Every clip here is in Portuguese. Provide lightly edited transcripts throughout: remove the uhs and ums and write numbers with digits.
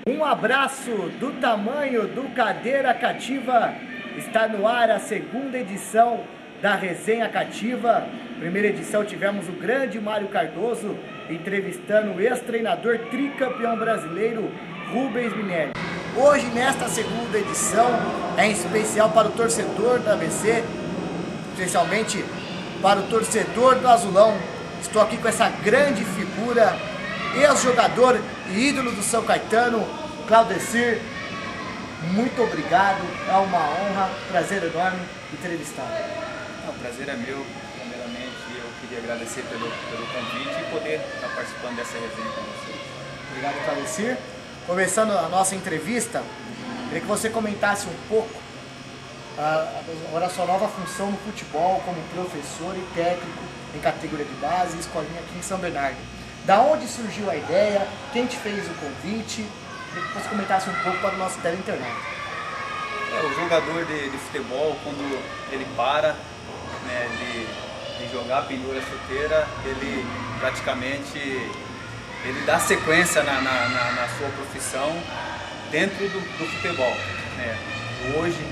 Um abraço do tamanho do Cadeira Cativa. Está no ar a segunda edição da Resenha Cativa. Primeira edição tivemos o grande Mário Cardoso entrevistando o ex-treinador tricampeão brasileiro Rubens Minelli. Hoje, nesta segunda edição, é em especial para o torcedor da ABC, especialmente para o torcedor do Azulão. Estou aqui com essa grande figura, ex-jogador e ídolo do São Caetano, Claudecir. Muito obrigado, é uma honra, prazer enorme entrevistá-lo. O prazer é meu. Primeiramente, eu queria agradecer pelo convite e poder estar participando dessa resenha com vocês. Obrigado, Claudecir. Começando a nossa entrevista, queria que você comentasse um pouco agora a sua nova função no futebol como professor e técnico em categoria de base e escolinha aqui em São Bernardo. Da onde surgiu a ideia? Quem te fez o convite? Queria que você comentasse um pouco para o nosso teleinternauta. O jogador de futebol, quando ele para de jogar, pendura a chuteira, ele praticamente dá sequência na sua profissão dentro do futebol. Hoje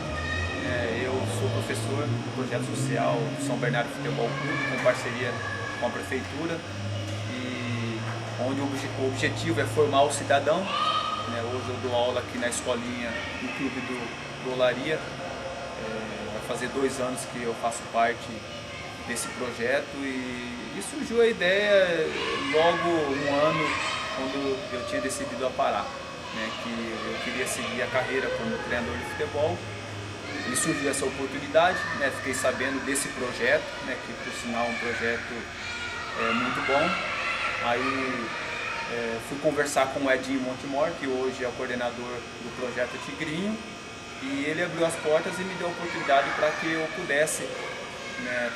eu sou professor do projeto social do São Bernardo Futebol Clube, com parceria com a prefeitura, e onde o objetivo é formar o cidadão. Hoje eu dou aula aqui na escolinha no Clube do Olaria. Vai fazer 2 anos que eu faço parte desse projeto e surgiu a ideia logo um ano quando eu tinha decidido a parar, que eu queria seguir a carreira como treinador de futebol. E surgiu essa oportunidade, fiquei sabendo desse projeto, que por sinal é um projeto muito bom. Aí fui conversar com o Edinho Montemor, que hoje é o coordenador do projeto Tigrinho, e ele abriu as portas e me deu a oportunidade para que eu pudesse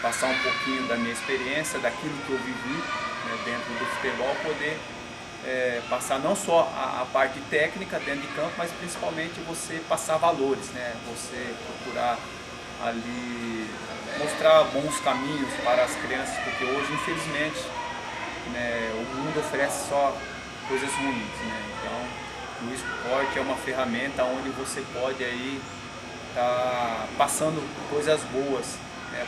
passar um pouquinho da minha experiência, daquilo que eu vivi dentro do futebol, poder passar não só a parte técnica dentro de campo, mas principalmente você passar valores, você procurar ali mostrar bons caminhos para as crianças, porque hoje, infelizmente, o mundo oferece só coisas ruins, Então o esporte é uma ferramenta onde você pode aí estar passando coisas boas,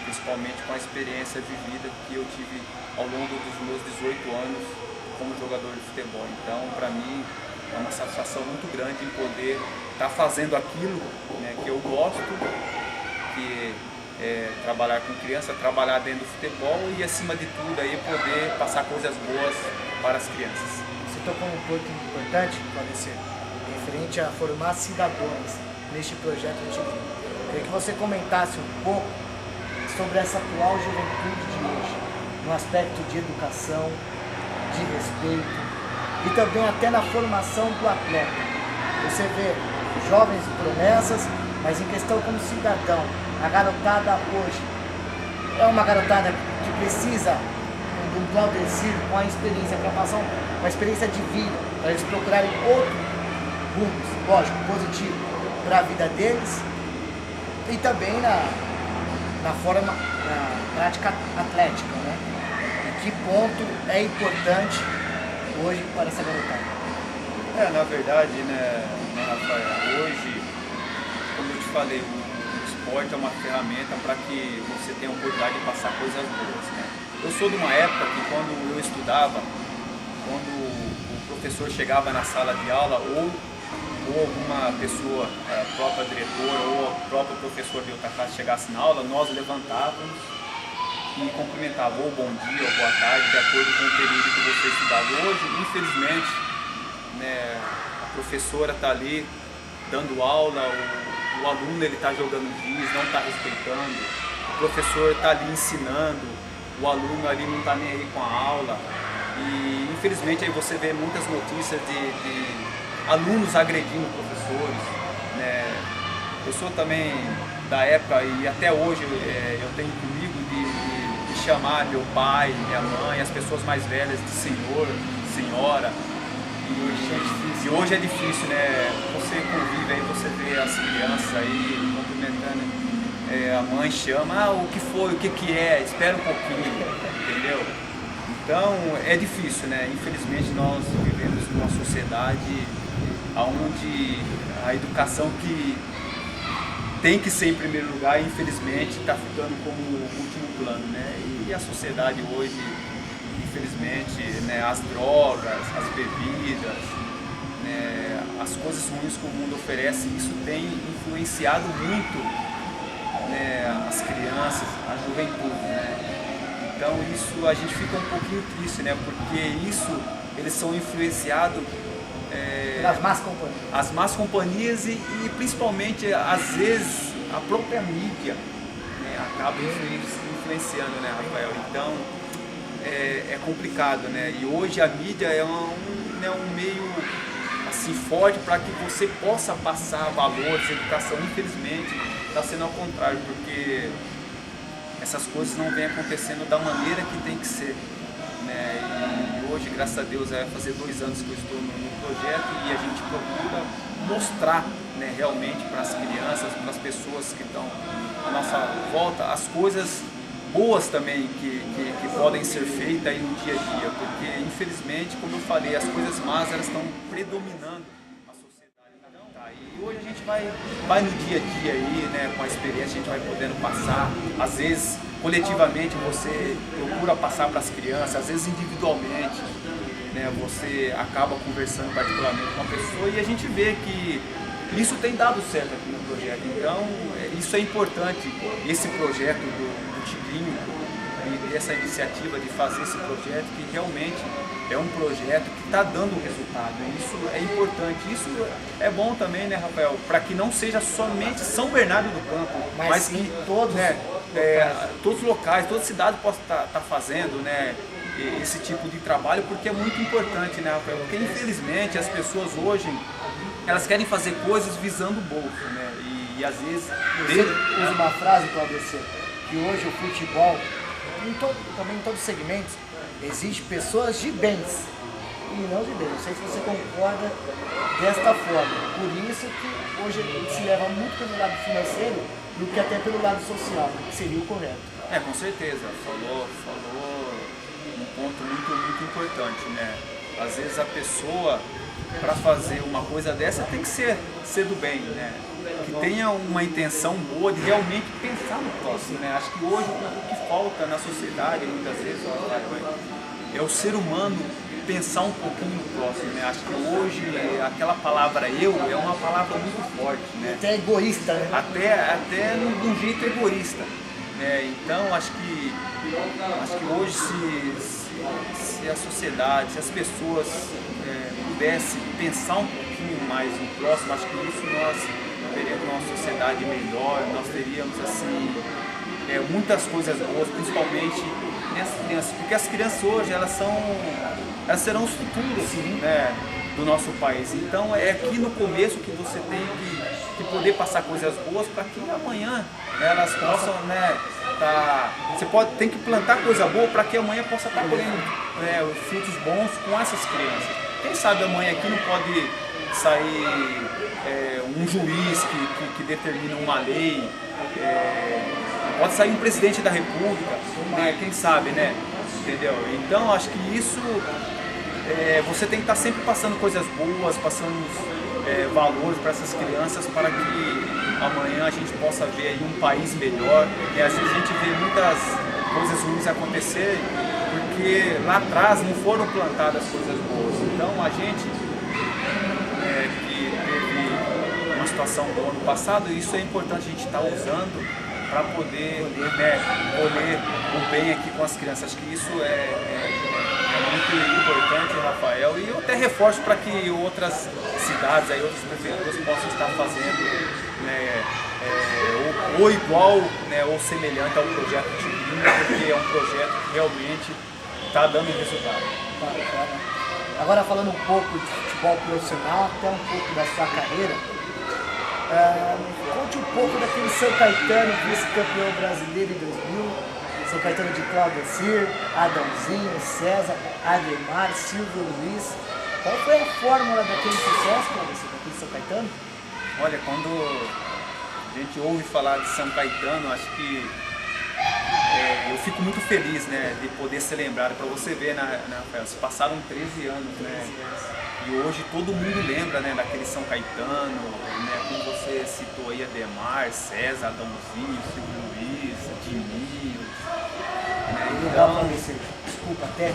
principalmente com a experiência vivida que eu tive ao longo dos meus 18 anos como jogador de futebol. Então, para mim, é uma satisfação muito grande em poder estar fazendo aquilo que eu gosto, que é trabalhar com criança, trabalhar dentro do futebol e, acima de tudo, aí, poder passar coisas boas para as crianças. Você tocou um ponto importante, Claudecir, referente a formar cidadãos neste projeto antigo. Queria que você comentasse um pouco sobre essa atual juventude de hoje, no aspecto de educação, de respeito e também até na formação do atleta. Você vê jovens promessas, mas em questão como cidadão, a garotada hoje é uma garotada que precisa de um Claudecir com a experiência para passar uma experiência de vida, para eles procurarem outros rumos, lógico, positivo para a vida deles e também na prática atlética, Que ponto é importante hoje para essa garotada? Na verdade, Rafael, hoje, como eu te falei, o esporte é uma ferramenta para que você tenha a oportunidade de passar coisas boas, Eu sou de uma época que, quando eu estudava, quando o professor chegava na sala de aula ou alguma pessoa, a própria diretora ou o próprio professor de outra classe chegasse na aula, nós levantávamos e cumprimentava ou bom dia ou boa tarde, de acordo com o período que você estudava. Hoje, infelizmente, a professora está ali dando aula, o aluno está jogando giz, não está respeitando, o professor está ali ensinando, o aluno ali não está nem aí com a aula. E infelizmente aí você vê muitas notícias de alunos agredindo professores. Eu sou também da época e até hoje eu tenho comigo de chamar meu pai, minha mãe, as pessoas mais velhas de senhor, senhora. E hoje é difícil, Você convive aí, você vê as crianças aí cumprimentando, a mãe chama, o que foi, o que é, espera um pouquinho, entendeu? Então é difícil, Infelizmente nós vivemos numa sociedade onde a educação que tem que ser em primeiro lugar, infelizmente, está ficando como último plano, né? E a sociedade hoje, infelizmente, né, as drogas, as bebidas, né, as coisas ruins que o mundo oferece, isso tem influenciado muito, né, as crianças, a juventude, né? Então isso a gente fica um pouquinho triste, né? Porque isso, eles são influenciados As más companhias. as más companhias e principalmente, às vezes, a própria mídia, né, acaba influenciando, né, Rafael? Então, é complicado, né? E hoje a mídia é né, um meio assim, forte para que você possa passar valores, educação. Infelizmente, está sendo ao contrário, porque essas coisas não vêm acontecendo da maneira que tem que ser, né? E hoje, graças a Deus, vai fazer 2 anos que eu estou no projeto e a gente procura mostrar, né, realmente para as crianças, para as pessoas que estão à nossa volta, as coisas boas também que podem ser feitas aí no dia a dia, porque infelizmente, como eu falei, as coisas más elas estão predominando a sociedade. Então, tá, e hoje a gente vai no dia a dia aí, né, com a experiência a gente vai podendo passar, às vezes coletivamente você procura passar para as crianças, às vezes individualmente, né, você acaba conversando particularmente com a pessoa e a gente vê que isso tem dado certo aqui no projeto. Então, isso é importante, esse projeto do Tigrinho e essa iniciativa de fazer esse projeto, que realmente é um projeto que está dando resultado. Isso é importante. Isso é bom também, né, Rafael? Para que não seja somente São Bernardo do Campo, mas que todos, né, todos os locais, toda cidade possa estar fazendo, né, esse tipo de trabalho, porque é muito importante, né, Rafael? Porque infelizmente as pessoas hoje elas querem fazer coisas visando o bolso, né? E às vezes você usa uma frase para ABC, que hoje o futebol, também em todos os segmentos, existe pessoas de bens e não de bens. Não sei se você concorda desta forma. Por isso que hoje se leva muito pelo lado financeiro do que até pelo lado social, que seria o correto. Com certeza. Falou um ponto muito importante, né? Às vezes a pessoa, para fazer uma coisa dessa, tem que ser do bem, né? Que tenha uma intenção boa de realmente pensar no próximo, né? Acho que hoje o que falta na sociedade, muitas vezes, é o ser humano pensar um pouquinho no próximo, né? Acho que hoje aquela palavra eu é uma palavra muito forte, né? Até egoísta, né? Até de um jeito egoísta, né? Então acho que hoje se a sociedade, se as pessoas pudessem pensar um pouquinho mais no próximo, acho que isso nós teríamos uma sociedade melhor, nós teríamos assim muitas coisas boas, principalmente nessas crianças, porque as crianças hoje elas serão os futuros, né, do nosso país. Então é aqui no começo que você tem que poder passar coisas boas para que amanhã elas possam, né, tem que plantar coisa boa para que amanhã possa estar colhendo os frutos bons com essas crianças. Quem sabe amanhã aqui não pode sair um juiz que determina uma lei, pode sair um presidente da república, né? Quem sabe, né? Entendeu? Então acho que isso você tem que estar sempre passando coisas boas, passando valores para essas crianças, para que amanhã a gente possa ver aí um país melhor. E às vezes a gente vê muitas coisas ruins acontecerem porque lá atrás não foram plantadas coisas boas. Então a gente que teve uma situação boa no passado, isso é importante a gente estar usando para poder colher o bem aqui com as crianças. Acho que isso é muito importante, Rafael, e eu até reforço para que outras cidades, aí, outras prefeituras possam estar fazendo, né, ou igual, né, ou semelhante ao projeto Tigrinho, porque é um projeto que realmente está dando resultado. Agora falando um pouco de futebol profissional, até um pouco da sua carreira, conte um pouco daquele São Caetano, vice-campeão brasileiro em 2000, São Caetano de Claudecir, Adãozinho, César, Ademar, Silvio Luiz. Qual foi a fórmula daquele sucesso para você, daquele São Caetano? Olha, quando a gente ouve falar de São Caetano, acho que eu fico muito feliz, né, de poder ser lembrado. Para você ver, Rafael, se passaram 13 anos, né? E hoje todo mundo lembra, né, daquele São Caetano, né, como você citou aí, Ademar, César, Adãozinho, Silvio Luiz, Dininho. Né, Então, desculpa até,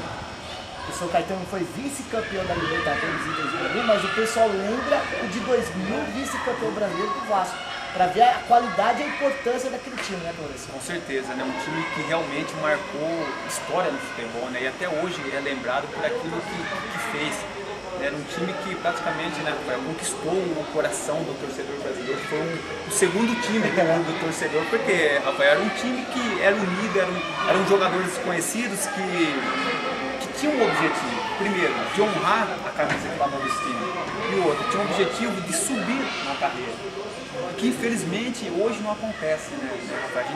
o São Caetano foi vice-campeão da Libertadores em 2001, mas o pessoal lembra o de 2000, vice-campeão brasileiro do Vasco, para ver a qualidade e a importância daquele time, né, Torres? Com certeza, né? Um time que realmente marcou história no futebol, né? E até hoje é lembrado por aquilo que fez. Era um time que praticamente, né, conquistou o coração do torcedor brasileiro. Foi o segundo time do torcedor, porque, Rafael, era um time que era unido, eram jogadores desconhecidos que tinham um objetivo. Primeiro, de honrar a camisa que ela vestia. E o outro, tinha um objetivo de subir na carreira. Que infelizmente hoje não acontece, né, Rafael? A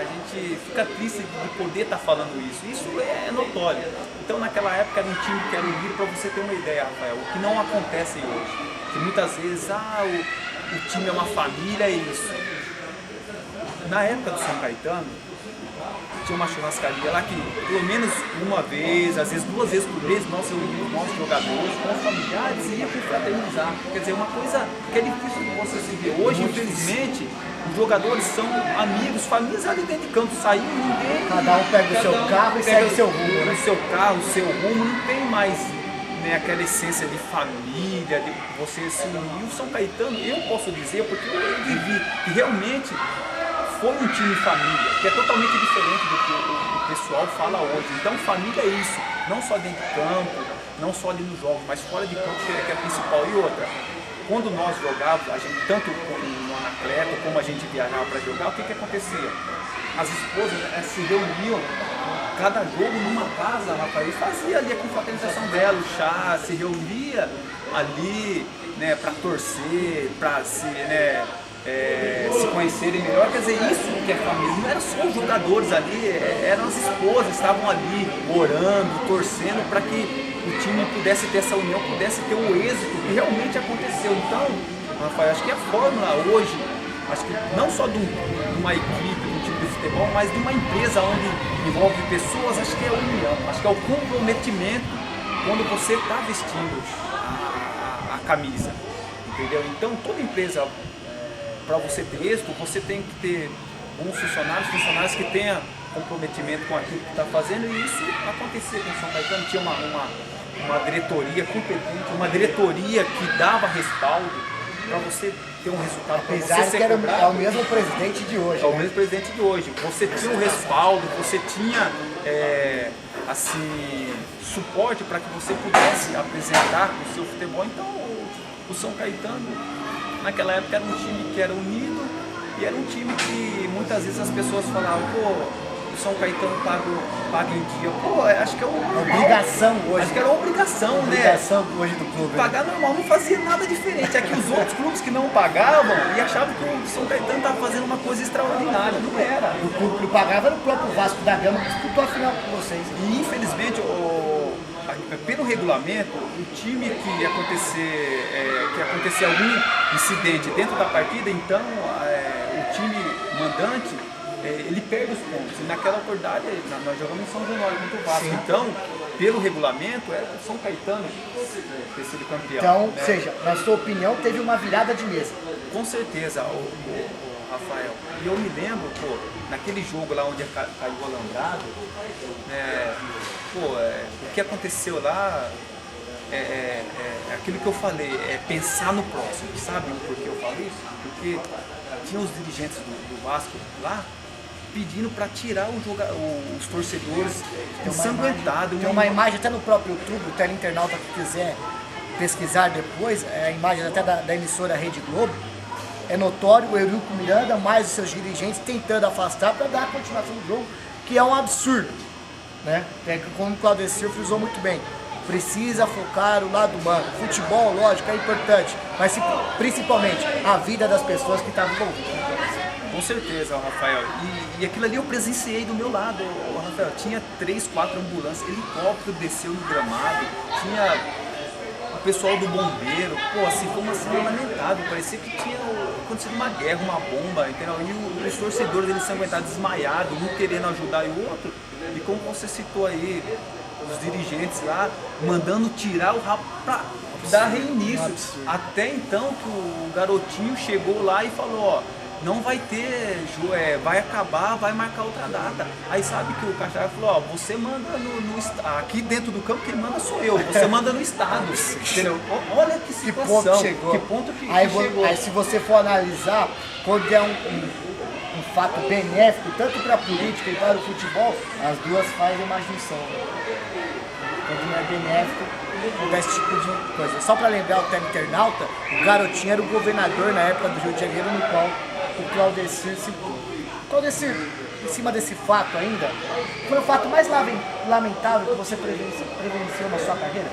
gente fica triste de poder estar falando isso. Isso é notório. Então naquela época era um time que era unido, para você ter uma ideia, Rafael, o que não acontece hoje. Que muitas vezes, o time é uma família, é isso. Na época do São Caetano, tinha uma churrascaria lá que pelo menos uma vez, às vezes 2 vezes por mês, nós reunimos nossos jogadores com os familiares e ia confraternizar. Quer dizer, uma coisa que é difícil de você se ver. Hoje, infelizmente, os jogadores são amigos, famílias ali dentro de campo, saiu ninguém. Cada um pega o seu carro e segue o seu rumo, né? O seu carro, o seu rumo, não tem mais, né, aquela essência de família, de você se unir. O São Caetano, eu posso dizer, porque eu vivi, que realmente foi um time família, que é totalmente diferente do que o pessoal fala hoje. Então família é isso, não só dentro de campo, não só ali nos jogos, mas fora de campo, que é a principal. E outra, quando nós jogávamos, a gente, tanto no Anacleto como a gente viajava para jogar, o que acontecia? As esposas se reuniam cada jogo numa casa, rapaz, e fazia ali a confraternização dela, o chá, se reunia ali, né, para torcer, para se, né, se conhecerem melhor. Quer dizer, isso que é família, não eram só os jogadores ali, eram as esposas, estavam ali orando, torcendo para que o time pudesse ter essa união, pudesse ter o êxito que realmente aconteceu. Então, Rafael, acho que a fórmula hoje, acho que não só de uma equipe, de um time de futebol, mas de uma empresa onde envolve pessoas, acho que é a união, acho que é o comprometimento quando você está vestindo a camisa, entendeu? Então, toda empresa, para você ter êxito, você tem que ter bons funcionários que tenham comprometimento com aquilo que está fazendo, e isso acontecia com o São Caetano. Tinha uma diretoria competente, uma diretoria que dava respaldo para você ter um resultado. Apesar que é o mesmo presidente de hoje. É o mesmo presidente de hoje. Você tinha um respaldo, você tinha assim, suporte para que você pudesse apresentar o seu futebol. Então o São Caetano naquela época era um time que era unido, e era um time que muitas vezes as pessoas falavam, pô, o São Caetano paga em dia. Pô, acho que é uma obrigação hoje. Acho que era uma obrigação, obrigação, né? Hoje do clube. Pagar normal, não fazia nada diferente. É que os outros clubes que não pagavam e achavam que o São Caetano estava fazendo uma coisa extraordinária. Não era. O clube que pagava era o próprio Vasco da Gama, que disputou a final com vocês. E infelizmente, pelo regulamento, o time que acontecer algum incidente dentro da partida, então o time mandante, ele perde os pontos. E naquela oportunidade, nós jogamos em São Januário contra o Vasco. Sim. Então, pelo regulamento, era o São Caetano ter sido campeão. Então, né? Ou seja, na sua opinião, teve uma virada de mesa. Com certeza, Rafael. E eu me lembro, pô, naquele jogo lá onde caiu o Alambrado, o que aconteceu lá é aquilo que eu falei, é pensar no próximo. Sabe por que eu falo isso? Porque tinha os dirigentes do Vasco lá pedindo para tirar os torcedores ensanguentados. Tem uma imagem até no próprio YouTube, o teleinternauta que quiser pesquisar depois, a imagem até da emissora Rede Globo. É notório o Eurico Miranda, mais os seus dirigentes, tentando afastar para dar a continuação do jogo, que é um absurdo, né? Como o Claudecir frisou muito bem, precisa focar o lado humano. Futebol, lógico, é importante, mas principalmente a vida das pessoas que estavam envolvidas. Com certeza, Rafael. E aquilo ali eu presenciei do meu lado, Rafael. Tinha 3, 4 ambulâncias, helicóptero desceu no gramado, tinha o pessoal do bombeiro. Pô, assim, foi uma cena lamentável. Parecia que tinha acontecido uma guerra, uma bomba, entendeu? E os torcedores, eles sanguentados, desmaiados, um querendo ajudar e o outro. E como você citou aí, os dirigentes lá mandando tirar o rapaz dar reinício. Até então que o garotinho chegou lá e falou, ó, não vai ter, vai acabar, vai marcar outra data. Aí sabe que o Caixara falou, ó, você manda aqui dentro do campo, quem manda sou eu, você manda no estado. Entendeu? Olha que situação, que ponto que chegou. Aí se você for analisar, quando é um fato benéfico, tanto para a política e para o futebol, as duas fazem uma junção. Quando não é benéfico, acontece esse tipo de coisa. Só para lembrar o internauta, o garotinho era o governador na época do Rio de Janeiro, no qual o Claudecir citou. Claudecir, em cima desse fato ainda, foi o fato mais lamentável que você presenciou na sua carreira?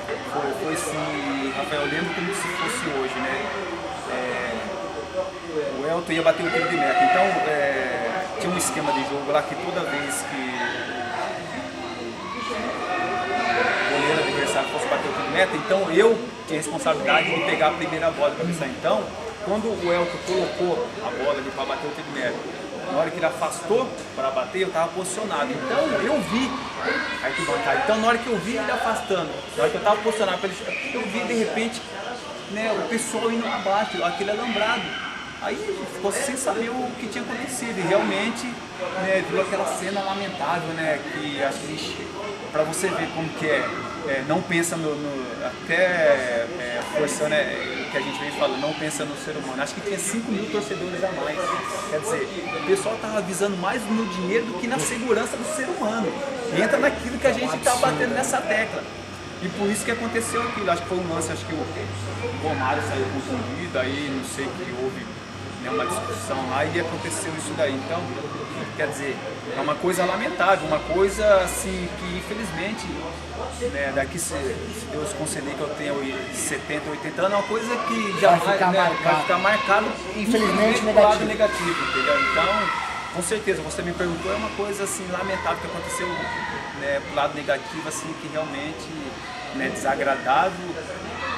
Foi sim, Rafael, eu lembro como se fosse hoje, né? O Elton ia bater o tiro de meta, então tinha um esquema de jogo lá que toda vez que o goleiro adversário fosse bater o tiro de meta, então eu tinha a responsabilidade de pegar a primeira bola para começar. Então, quando o Elton colocou a bola ali para bater o tiro de meta, na hora que ele afastou para bater, eu estava posicionado. Então eu vi a arquibancada. Então na hora que eu vi ele afastando, na hora que eu estava posicionado, eu vi de repente, né, o pessoal indo abaixo, aquele alambrado. Aí ficou sem saber o que tinha acontecido. E realmente, né, viu aquela cena lamentável, né, que acho que para você ver como que não pensa até forçando, o que a gente vem falando, não pensa no ser humano. Acho que tinha 5 mil torcedores a mais. Quer dizer, o pessoal estava visando mais no dinheiro do que na segurança do ser humano. Entra naquilo que a gente está batendo nessa tecla. E por isso que aconteceu aquilo. Acho que foi um lance, acho que o Romário saiu confundido, aí não sei que houve, né, uma discussão lá e aconteceu isso daí. Então, quer dizer, é uma coisa lamentável, uma coisa assim que infelizmente, né, daqui se Deus conceder que eu tenha 70, 80 anos, é uma coisa que já vai ficar marcado, infelizmente, pro lado negativo, entendeu? Então, com certeza, você me perguntou, é uma coisa assim lamentável que aconteceu, né, pro lado negativo, assim, que realmente, né, desagradável,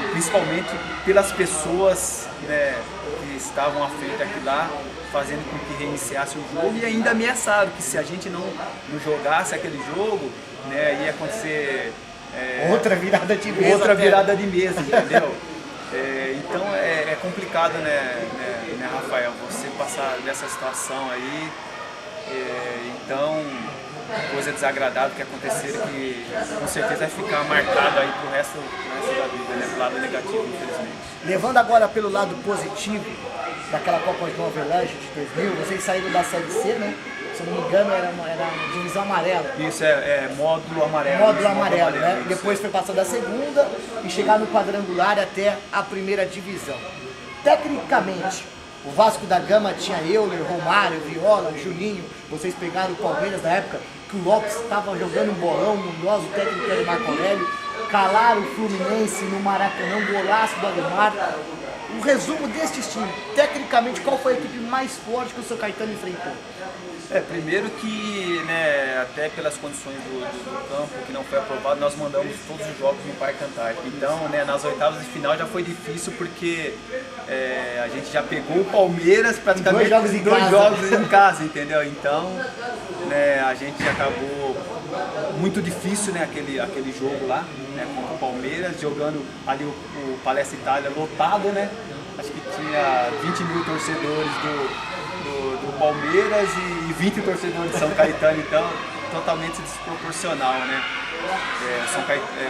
e principalmente pelas pessoas, né, que estavam à frente aqui lá, fazendo com que reiniciasse o jogo, e ainda ameaçaram que se a gente não jogasse aquele jogo, né, ia acontecer outra virada de mesa. Outra virada de mesa, entendeu? Então é complicado, né, Rafael, você passar dessa situação aí. Então, coisa desagradável que aconteceram que com certeza vai ficar marcado aí pro resto da vida, né, pro lado negativo, infelizmente. Levando agora pelo lado positivo daquela Copa João Avelange de 2000, vocês saíram da Série C, né? Se eu não me engano, era divisão amarela. Isso, módulo amarelo. Módulo amarelo, né? Depois foi passar da segunda e chegar no quadrangular até a primeira divisão. Tecnicamente, o Vasco da Gama tinha Euler, Romário, Viola, Juninho. Vocês pegaram o Palmeiras na época que o Lopes estava jogando um bolão, o técnico era o Marco Aurélio. Calaram o Fluminense no Maracanã, golaço do Ademar. Um resumo destes times. Tecnicamente, qual foi a equipe mais forte que o São Caetano enfrentou? Primeiro que, né, até pelas condições do campo, que não foi aprovado, nós mandamos todos os jogos no Parque Antártico. Então, né, nas oitavas de final já foi difícil porque a gente já pegou o Palmeiras praticamente dois jogos em casa, entendeu? Então, né, a gente acabou muito difícil, né, aquele jogo lá, né, contra o Palmeiras, jogando ali o Palestra Itália lotado, né? Acho que tinha 20 mil torcedores do Palmeiras e 20 torcedores de São Caetano, então totalmente desproporcional, né?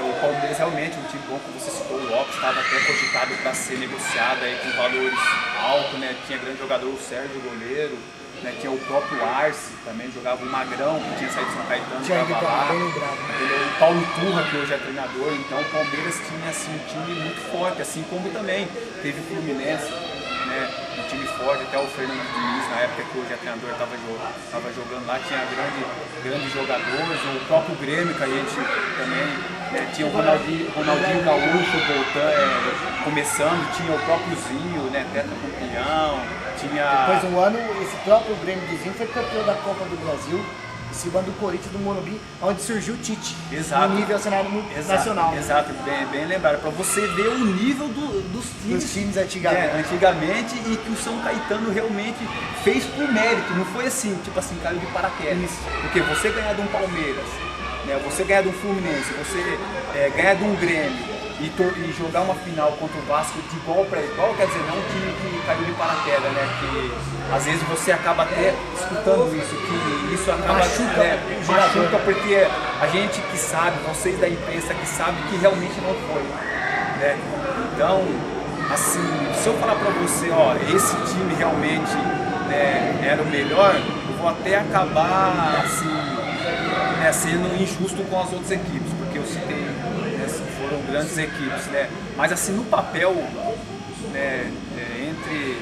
O Palmeiras realmente um time bom, como você citou, o Lopes estava até cogitado para ser negociado aí com valores altos, né? Tinha grande jogador, o Sérgio, goleiro, né? Tinha o próprio Arce, também jogava o Magrão, que tinha saído de São Caetano, jogava lá. O Paulo Turra, que hoje é treinador, então o Palmeiras tinha assim, um time muito forte, assim como também teve o Fluminense, né, um time forte, até o Fernando Diniz, na época que hoje é treinador, estava jogando lá, tinha grandes jogadores, o próprio Grêmio, que a gente também, tinha o Ronaldinho Gaúcho voltando, começando, tinha o próprio Zinho, né, tetracampeão, tinha... Depois de um ano, esse próprio Grêmio do Zinho foi campeão da Copa do Brasil, em cima do Corinthians, do Morumbi, onde surgiu o Tite, no nível cenário nacional. Exato, bem lembrado, para você ver o nível dos times antigamente e que o São Caetano realmente fez por mérito, não foi assim, tipo assim, caiu de paraquedas. Porque você ganhar de um Palmeiras, né, você ganhar de um Fluminense, você ganhar de um Grêmio, e jogar uma final contra o Vasco de igual para igual, quer dizer, não um time que caiu de paraquedas, né? Que às vezes você acaba até escutando isso, que isso acaba machuca porque a gente que sabe, vocês da imprensa que sabem que realmente não foi, né? Então, assim, se eu falar para você, ó, esse time realmente, né, era o melhor, eu vou até acabar assim, né, sendo injusto com as outras equipes, porque eu citei, né, foram grandes equipes, né? Mas assim, no papel, né, entre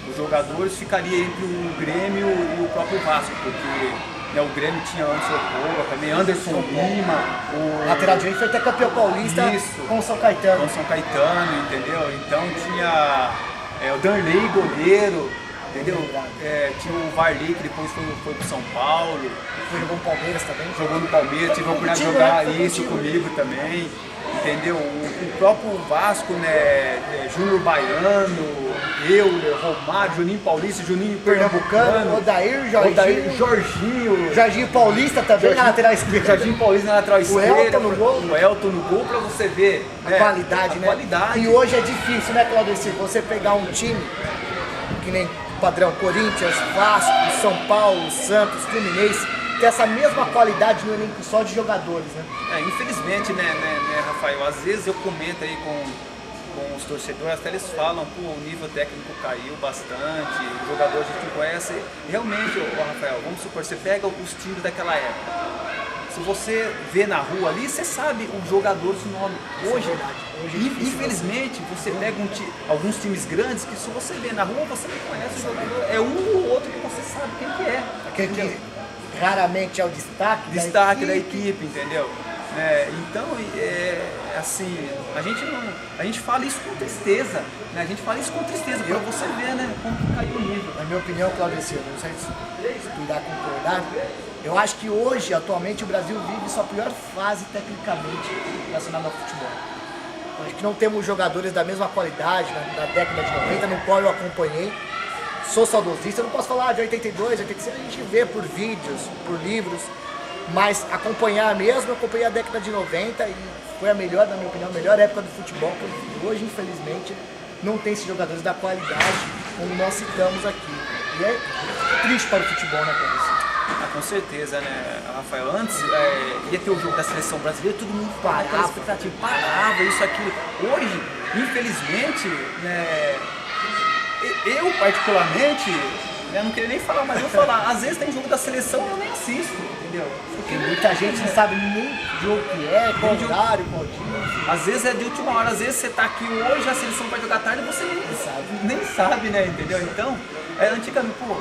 os jogadores ficaria entre o Grêmio e o próprio Vasco, porque, né, o Grêmio tinha Anderson Porra, também Anderson Lima, o lateral direito foi até campeão paulista com o São Caetano. Com o São Caetano, entendeu? Então tinha o Darley, goleiro, entendeu? Tinha o Varley, que depois foi pro São Paulo. Jogou no Palmeiras também. Jogou no Palmeiras, tive a oportunidade de jogar isso comigo também, entendeu? O próprio Vasco, né? Júnior Baiano, Euler, Romário, Juninho Paulista, Juninho Pernambucano, Odair, Jorginho. Jorginho Paulista também na lateral esquerda. Jorginho Paulista na lateral esquerda. O Elton no gol, pra você ver a qualidade, né? Qualidade. E hoje é difícil, né, Claudio? Você pegar um time que nem padrão Corinthians, Vasco, São Paulo, Santos, Fluminense, ter essa mesma qualidade no elenco só de jogadores, né? Infelizmente, né, Rafael, às vezes eu comento aí com os torcedores, até eles falam, pô, o nível técnico caiu bastante, os jogadores a gente conhece. Realmente, Rafael, vamos supor, você pega os times daquela época. Se você vê na rua ali, você sabe os jogadores do nome. Hoje, infelizmente, você pega alguns times grandes que se você vê na rua, você não conhece o jogador. É um ou outro que você sabe quem que é. Aquele que raramente é o destaque da equipe, entendeu? Então, assim, a gente fala isso com tristeza, né? A gente fala isso com tristeza, pra você ver, né, como que caiu o nível. Na minha opinião, Claudio, não sei se tu irá concordar, eu acho que hoje, atualmente, o Brasil vive sua pior fase tecnicamente relacionada ao futebol. Eu acho que não temos jogadores da mesma qualidade da década de 90, no qual eu acompanhei. Sou saudosista, eu não posso falar de 82, 86, a gente vê por vídeos, por livros, mas acompanhar mesmo, eu acompanhei a década de 90 e foi a melhor, na minha opinião, a melhor época do futebol, porque hoje, infelizmente, não tem esses jogadores da qualidade como nós citamos aqui. E é triste para o futebol, né, Cláudio? Com certeza, né, Rafael? Antes ia ter o jogo da seleção brasileira, todo mundo parava, expectativa, parava, isso, aquilo. Hoje, infelizmente, né, eu particularmente, né, não queria nem falar, mas eu vou falar, às vezes tem jogo da seleção e eu nem assisto, entendeu? Porque muita gente não sabe nem que jogo que é, qual horário, qual dia. Às vezes é de última hora, às vezes você tá aqui hoje, a seleção vai jogar tarde e você nem sabe, né, entendeu? Então, antigamente, pô,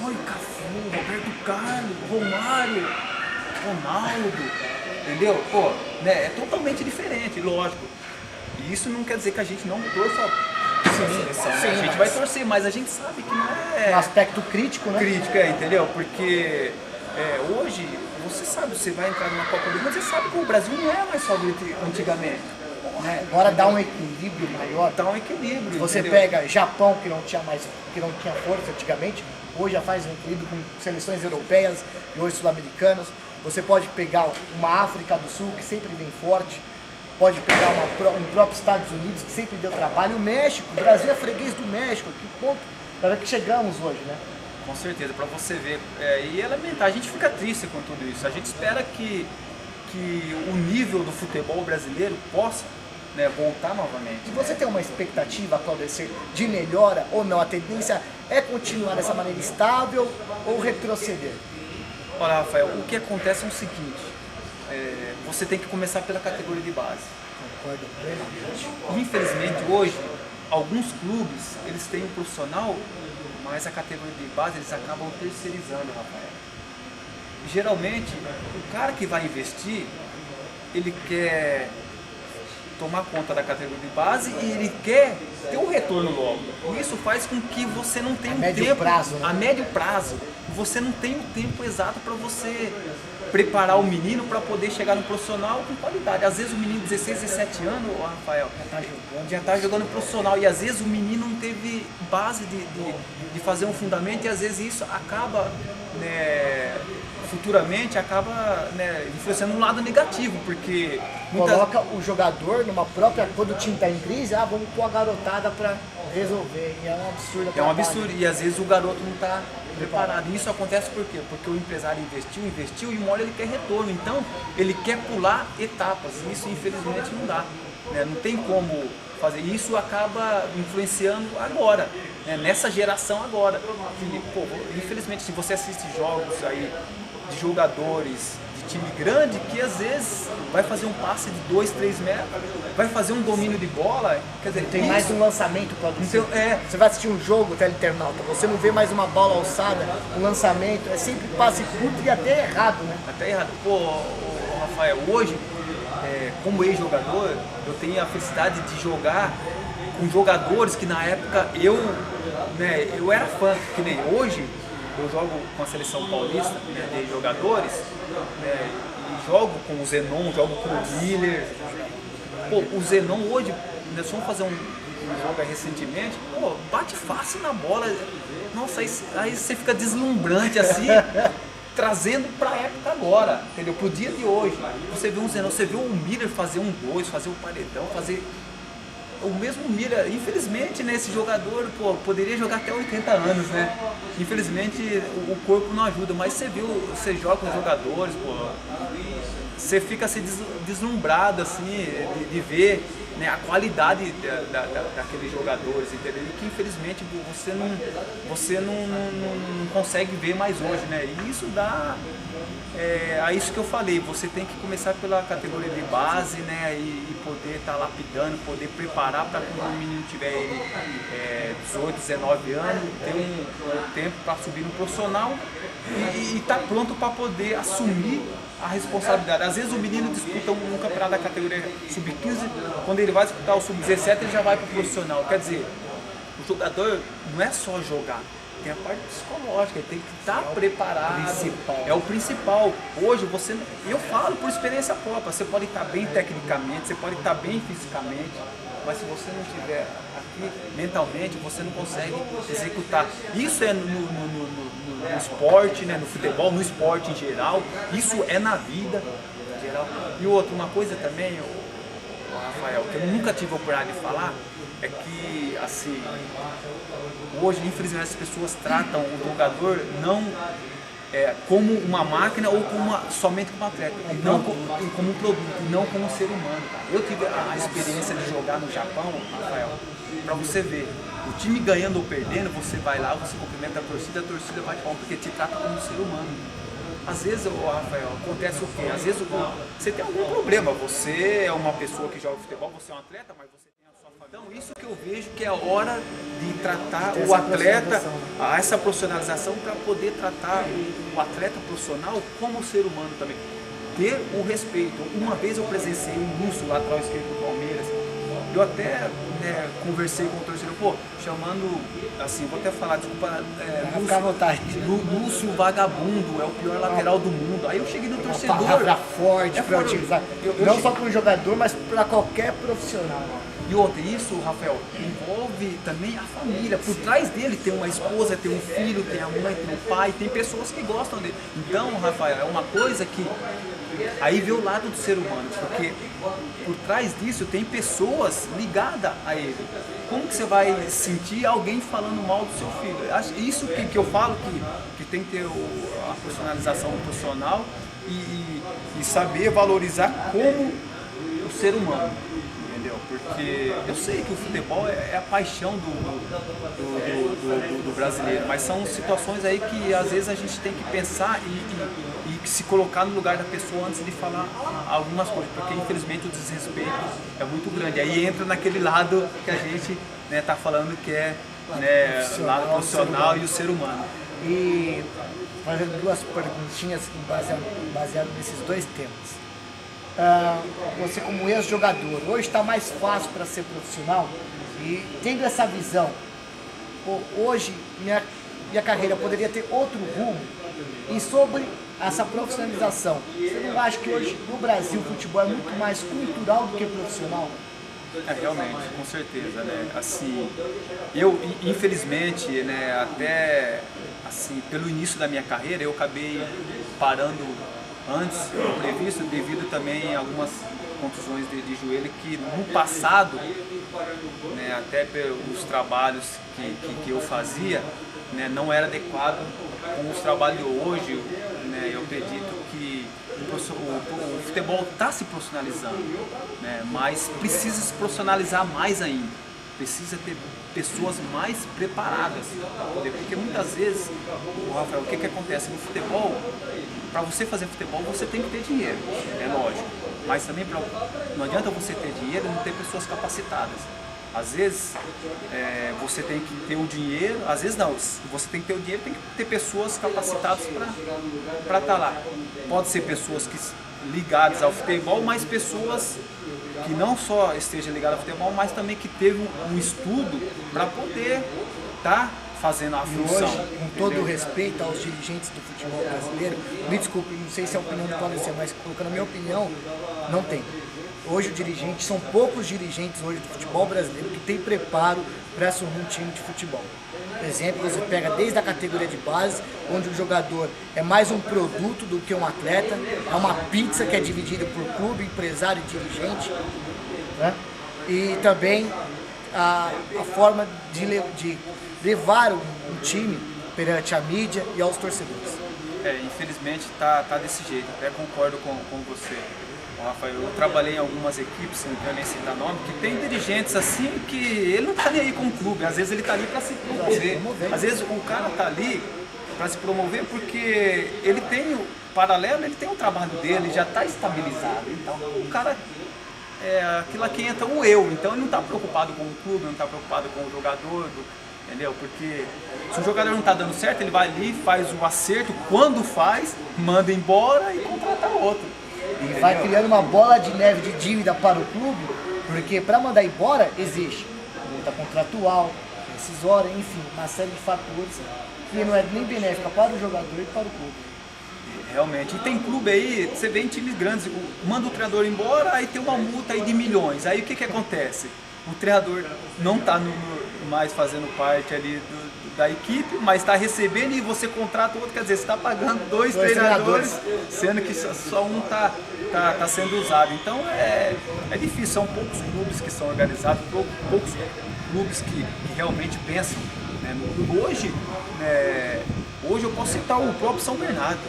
oi, Cafu, Roberto Carlos, Romário, Ronaldo, entendeu? Pô, né, é totalmente diferente, lógico. E isso não quer dizer que a gente não torça. Sim, a gente vai torcer, mas a gente sabe que não é... Um aspecto crítico, né? Crítico, entendeu? Porque hoje, você sabe, você vai entrar numa Copa do Mundo, você sabe que o Brasil não é mais favorito antigamente. Né? Agora dá um equilíbrio maior. Dá um equilíbrio, você entendeu? Pega Japão, que não tinha força antigamente, hoje já faz um equilíbrio com seleções europeias e hoje sul-americanas. Você pode pegar uma África do Sul, que sempre vem forte. Pode pegar um próprio Estados Unidos, que sempre deu trabalho. O México, o Brasil é freguês do México. Que ponto para que chegamos hoje, né? Com certeza, para você ver. E elementar, a gente fica triste com tudo isso. A gente espera que o nível do futebol brasileiro possa, né, voltar novamente. E você tem uma expectativa, Claudio, de melhora ou não? A tendência é continuar dessa maneira estável ou retroceder? Olha, Rafael, o que acontece é o seguinte. Você tem que começar pela categoria de base. Concordo plenamente. Infelizmente, hoje, alguns clubes, eles têm um profissional, mas a categoria de base eles acabam terceirizando, Rafael. Geralmente, o cara que vai investir, ele quer tomar conta da categoria de base e ele quer ter um retorno logo. E isso faz com que você não tenha a médio prazo, você não tem o tempo exato para você preparar o menino para poder chegar no profissional com qualidade. Às vezes o menino de 16, 17 anos, Rafael, já está jogando profissional e às vezes o menino não teve base de fazer um fundamento e às vezes isso acaba, né, futuramente acaba, né, influenciando um lado negativo, porque coloca o jogador numa própria, quando o time está em crise, vamos pôr a garotada para resolver, e é um absurdo. É um absurdo, e às vezes o garoto não está preparado. E isso acontece por quê? Porque o empresário investiu e uma hora ele quer retorno, então ele quer pular etapas, e isso infelizmente não dá, né? Não tem como fazer, isso acaba influenciando agora, né? Nessa geração agora, que, pô, infelizmente se você assiste jogos aí de jogadores de time grande que às vezes vai fazer um passe de 2, 3 metros, vai fazer um domínio de bola, quer dizer, tem isso, mais um lançamento para você. Então, você vai assistir um jogo, teleinternauta, você não vê mais uma bola alçada, um lançamento, é sempre passe curto e até errado, né? Até errado. Pô, Rafael, hoje, como ex-jogador, eu tenho a felicidade de jogar com jogadores que na época eu era fã, que nem hoje. Eu jogo com a seleção paulista, né, de jogadores, né, e jogo com o Zenon, jogo com o Miller. Pô, o Zenon hoje, nós fomos fazer um jogo aí recentemente, pô, bate fácil na bola. Nossa, aí você fica deslumbrante assim, trazendo pra época agora, entendeu? Pro dia de hoje. Você vê um Zenon, você vê o Miller fazer um 2, fazer um paredão, fazer... O mesmo Mira, infelizmente, né, esse jogador, pô, poderia jogar até 80 anos, né? Infelizmente o corpo não ajuda, mas você joga com os jogadores, pô, você fica assim, deslumbrado assim, de ver, né, a qualidade daqueles jogadores, entendeu? E que infelizmente você não consegue ver mais hoje, né? E isso dá a isso que eu falei, você tem que começar pela categoria de base, né, e poder estar lapidando, poder preparar para quando o menino tiver 18, 19 anos, ter um tempo para subir no profissional e estar pronto para poder assumir a responsabilidade. Às vezes o menino disputa um campeonato da categoria sub-15, quando ele vai disputar o sub-17 ele já vai para o profissional. Quer dizer, o jogador não é só jogar, tem a parte psicológica, ele tem que estar preparado. É o principal. Hoje eu falo por experiência própria, você pode estar bem tecnicamente, você pode estar bem fisicamente, mas se você não estiver aqui mentalmente, você não consegue executar. Isso é no esporte, né, no futebol, no esporte em geral, isso é na vida em geral. E outra, uma coisa também, Rafael, que eu nunca tive a oportunidade de falar, é que, assim, hoje, infelizmente, as pessoas tratam o jogador não como uma máquina ou somente como atleta, não como um produto, não como um ser humano. Eu tive a experiência de jogar no Japão, Rafael, para você ver, o time ganhando ou perdendo, você vai lá, você cumprimenta a torcida vai palma, porque te trata como um ser humano. Às vezes, Rafael, acontece o quê? Às vezes você tem algum problema, você é uma pessoa que joga futebol, você é um atleta, mas você tem a sua família. Então, isso que eu vejo que é a hora de tratar o atleta, essa profissionalização, para poder tratar o atleta profissional como ser humano também. Ter o respeito. Uma vez eu presenciei um Lúcio, lateral esquerdo do Palmeiras, eu até conversei com o torcedor, chamando, assim, vou até falar, desculpa, Lúcio vagabundo, é o pior lateral do mundo. Aí eu cheguei no torcedor. Uma palavra forte para utilizar, não só para um jogador, mas para qualquer profissional. E outra, isso, Rafael, envolve também a família. Por trás dele tem uma esposa, tem um filho, tem a mãe, tem o pai, tem pessoas que gostam dele. Então, Rafael, é uma coisa que aí vê o lado do ser humano, porque por trás disso tem pessoas ligadas a ele. Como que você vai sentir alguém falando mal do seu filho? Isso que eu falo que tem que ter a profissionalização profissional e saber valorizar como o ser humano. Porque eu sei que o futebol é a paixão do brasileiro, mas são situações aí que às vezes a gente tem que pensar e se colocar no lugar da pessoa antes de falar algumas coisas, porque infelizmente o desrespeito é muito grande. Aí entra naquele lado que a gente tá falando que é o lado profissional e o ser humano. E fazendo duas perguntinhas baseado nesses dois temas. Você como ex-jogador, hoje está mais fácil para ser profissional e tendo essa visão, hoje minha carreira poderia ter outro rumo, e sobre essa profissionalização, você não acha que hoje no Brasil o futebol é muito mais cultural do que profissional? Realmente, com certeza, né? Assim, eu, infelizmente, né, até assim, pelo início da minha carreira, eu acabei parando antes do previsto, devido também a algumas contusões de joelho que no passado, né, até pelos trabalhos que eu fazia, né, não era adequado com os trabalhos de hoje, né, eu acredito que o futebol está se profissionalizando, né, mas precisa se profissionalizar mais ainda, precisa ter pessoas mais preparadas, porque muitas vezes, Rafael, o que acontece no futebol? Para você fazer futebol você tem que ter dinheiro, é lógico, mas também não adianta você ter dinheiro e não ter pessoas capacitadas. Às vezes você tem que ter o dinheiro, às vezes não, você tem que ter o dinheiro, tem que ter pessoas capacitadas para estar lá. Pode ser pessoas ligadas ao futebol, mas pessoas que não só estejam ligadas ao futebol, mas também que teve um estudo para poder estar fazendo a função. Hoje, com todo o respeito aos dirigentes do futebol brasileiro, me desculpe, não sei se é a opinião do Paulo, mas colocando a minha opinião, não tem. Hoje o dirigente, são poucos dirigentes hoje do futebol brasileiro que têm preparo para assumir um time de futebol. Por exemplo, você pega desde a categoria de base, onde o jogador é mais um produto do que um atleta, é uma pizza que é dividida por clube, empresário e dirigente, né? E também a forma de levar um time perante a mídia e aos torcedores. Infelizmente tá desse jeito, até concordo com você. Rafael, eu trabalhei em algumas equipes, não quero nem citar nome, que tem dirigentes assim que ele não está nem aí com o clube, às vezes ele está ali para se promover. Às vezes o cara está ali para se promover porque ele tem o paralelo, ele tem o trabalho dele, já está estabilizado. Então o cara aquilo aqui entra o eu, então ele não está preocupado com o clube, não está preocupado com o jogador, entendeu? Porque se o jogador não está dando certo, ele vai ali, faz o acerto, quando faz, manda embora e contrata outro. E vai criando uma bola de neve de dívida para o clube, porque para mandar embora existe multa contratual, rescisória, enfim, uma série de fatores que não é nem benéfica para o jogador e para o clube. Realmente, e tem clube aí, você vê em times grandes, manda o treinador embora, aí tem uma multa aí de milhões, aí o que acontece? O treinador não está mais fazendo parte ali da equipe, mas está recebendo e você contrata outro, quer dizer, você está pagando dois treinadores, sendo que só um está sendo usado. Então é difícil, são poucos clubes que são organizados, poucos clubes que realmente pensam, né, no clube. Hoje eu posso citar o próprio São Bernardo,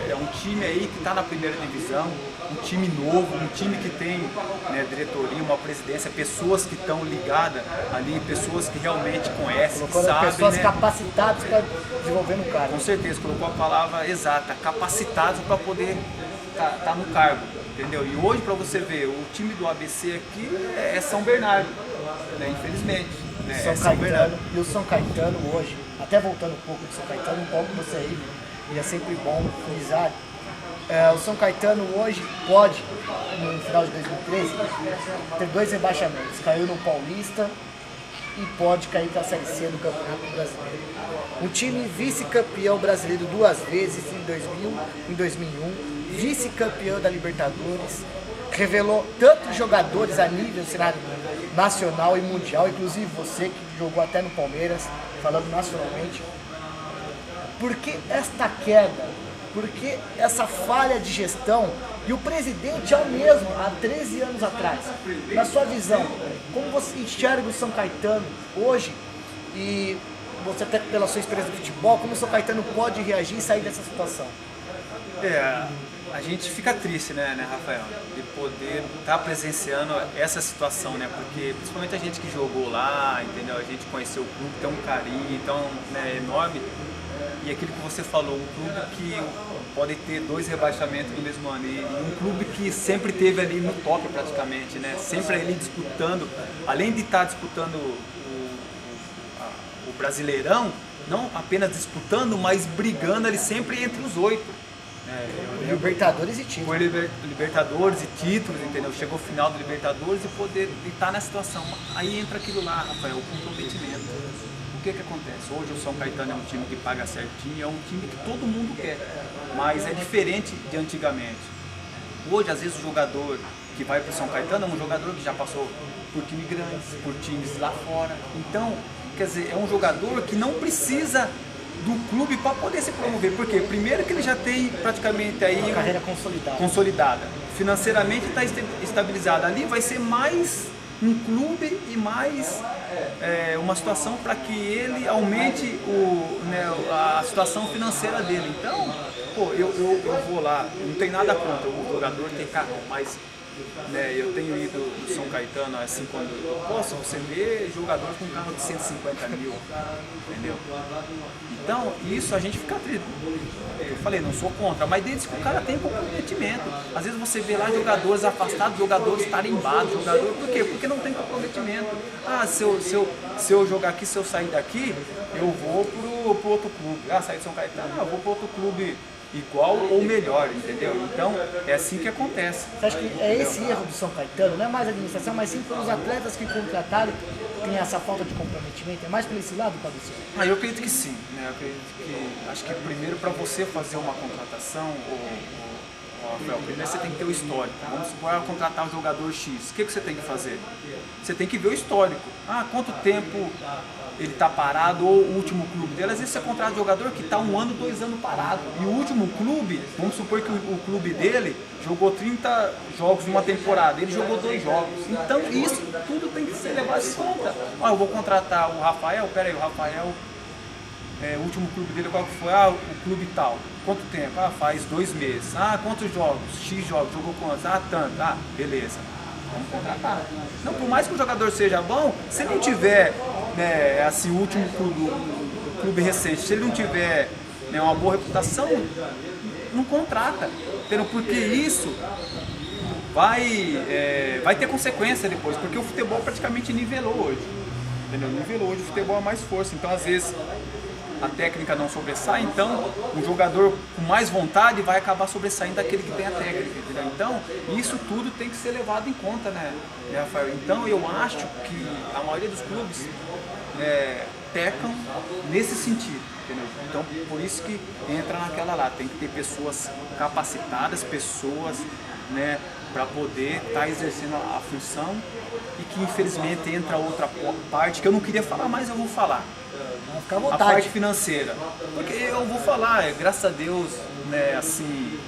é um time aí que está na primeira divisão, um time novo, um time que tem, né, diretoria, uma presidência, pessoas que estão ligadas ali, pessoas que realmente conhecem, que sabem, pessoas, né, capacitadas para desenvolver no cargo. Com certeza, colocou a palavra exata, capacitados para poder tá no cargo, entendeu? E hoje, para você ver, o time do ABC aqui é São Bernardo, né, infelizmente. Né, São Caetano, e o São Caetano hoje, até voltando um pouco do São Caetano, um pouco você aí, e é sempre bom frisar, o São Caetano hoje pode, no final de 2013, ter 2 rebaixamentos, caiu no Paulista e pode cair para a Série C do Campeonato Brasileiro. Um time vice-campeão brasileiro 2 vezes, em 2000 e em 2001, vice-campeão da Libertadores, revelou tantos jogadores a nível cenário nacional e mundial, inclusive você que jogou até no Palmeiras, falando nacionalmente. Por que esta queda? Por que essa falha de gestão? E o presidente é o mesmo há 13 anos atrás. Na sua visão, como você enxerga o São Caetano hoje? E você até pela sua experiência no futebol, como o São Caetano pode reagir e sair dessa situação? A gente fica triste, né, Rafael, de poder estar presenciando essa situação, né, porque principalmente a gente que jogou lá, entendeu, a gente conheceu o clube, tem um carinho, então, né, enorme, e aquilo que você falou, um clube que pode ter 2 rebaixamentos no mesmo ano, e um clube que sempre esteve ali no top praticamente, né, sempre ali disputando, além de estar disputando o Brasileirão, não apenas disputando, mas brigando ali sempre entre os 8. Libertadores e títulos. Foi Libertadores e títulos, entendeu? Chegou ao final do Libertadores e poder estar nessa situação. Aí entra aquilo lá, Rafael, o comprometimento. O que acontece? Hoje o São Caetano é um time que paga certinho, é um time que todo mundo quer, mas é diferente de antigamente. Hoje, às vezes, o jogador que vai para o São Caetano é um jogador que já passou por times grandes, por times lá fora. Então, quer dizer, é um jogador que não precisa do clube para poder se promover. Por quê? Primeiro que ele já tem praticamente aí uma carreira consolidada. Financeiramente está estabilizado. Ali vai ser mais um clube e mais uma situação para que ele aumente a situação financeira dele. Então, pô, eu vou lá, não tem nada contra o jogador ter carro, mas eu tenho ido no São Caetano assim, quando eu posso, você vê jogadores com carro de 150 mil, entendeu? Então, isso a gente fica triste. Eu falei, não sou contra, mas desde que o cara tem comprometimento. Às vezes você vê lá jogadores afastados, jogadores tarimbados, por quê? Porque não tem comprometimento. Ah, se eu jogar aqui, se eu sair daqui, eu vou pro outro clube. Ah, sair de São Caetano, eu vou pro outro clube igual ou melhor, entendeu? Então, é assim que acontece. Você acha que é esse erro do São Caetano, não é mais a administração, mas sim pelos atletas que contrataram, tem essa falta de comprometimento? É mais por esse lado, Fabrício? Eu acredito que sim, né? Eu acredito que, acho que primeiro para você fazer uma contratação, Rafael, primeiro você tem que ter o histórico. Vamos supor, contratar um jogador X. O que você tem que fazer? Você tem que ver o histórico. Ah, quanto tempo ele está parado, ou o último clube dele. Às vezes você contrata um jogador que está 1 ano, 2 anos parado. E o último clube, vamos supor que o clube dele jogou 30 jogos em uma temporada, ele jogou 2 jogos. Então isso tudo tem que ser levado em conta. Eu vou contratar o Rafael, peraí, o Rafael, o último clube dele qual que foi? O clube tal. Quanto tempo? Faz 2 meses. Quantos jogos? X jogos. Jogou quantos? Tanto. Beleza. Vamos contratar. Não, por mais que o jogador seja bom, se ele não tiver, assim, o último clube recente, se ele não tiver uma boa reputação, não contrata. Entendeu? Porque isso vai ter consequência depois, porque o futebol praticamente nivelou hoje. Entendeu? Nivelou hoje, o futebol é mais força. Então, às vezes, a técnica não sobressai, então um jogador com mais vontade vai acabar sobressaindo daquele que tem a técnica, entendeu? Então, isso tudo tem que ser levado em conta, né, Rafael? Então, eu acho que a maioria dos clubes pecam nesse sentido, entendeu? Então, por isso que entra naquela lá, tem que ter pessoas capacitadas, pessoas, para poder estar exercendo a função, e que infelizmente entra outra parte que eu não queria falar, mas eu vou falar. Fica à vontade. A parte financeira. Porque eu vou falar, graças a Deus, assim,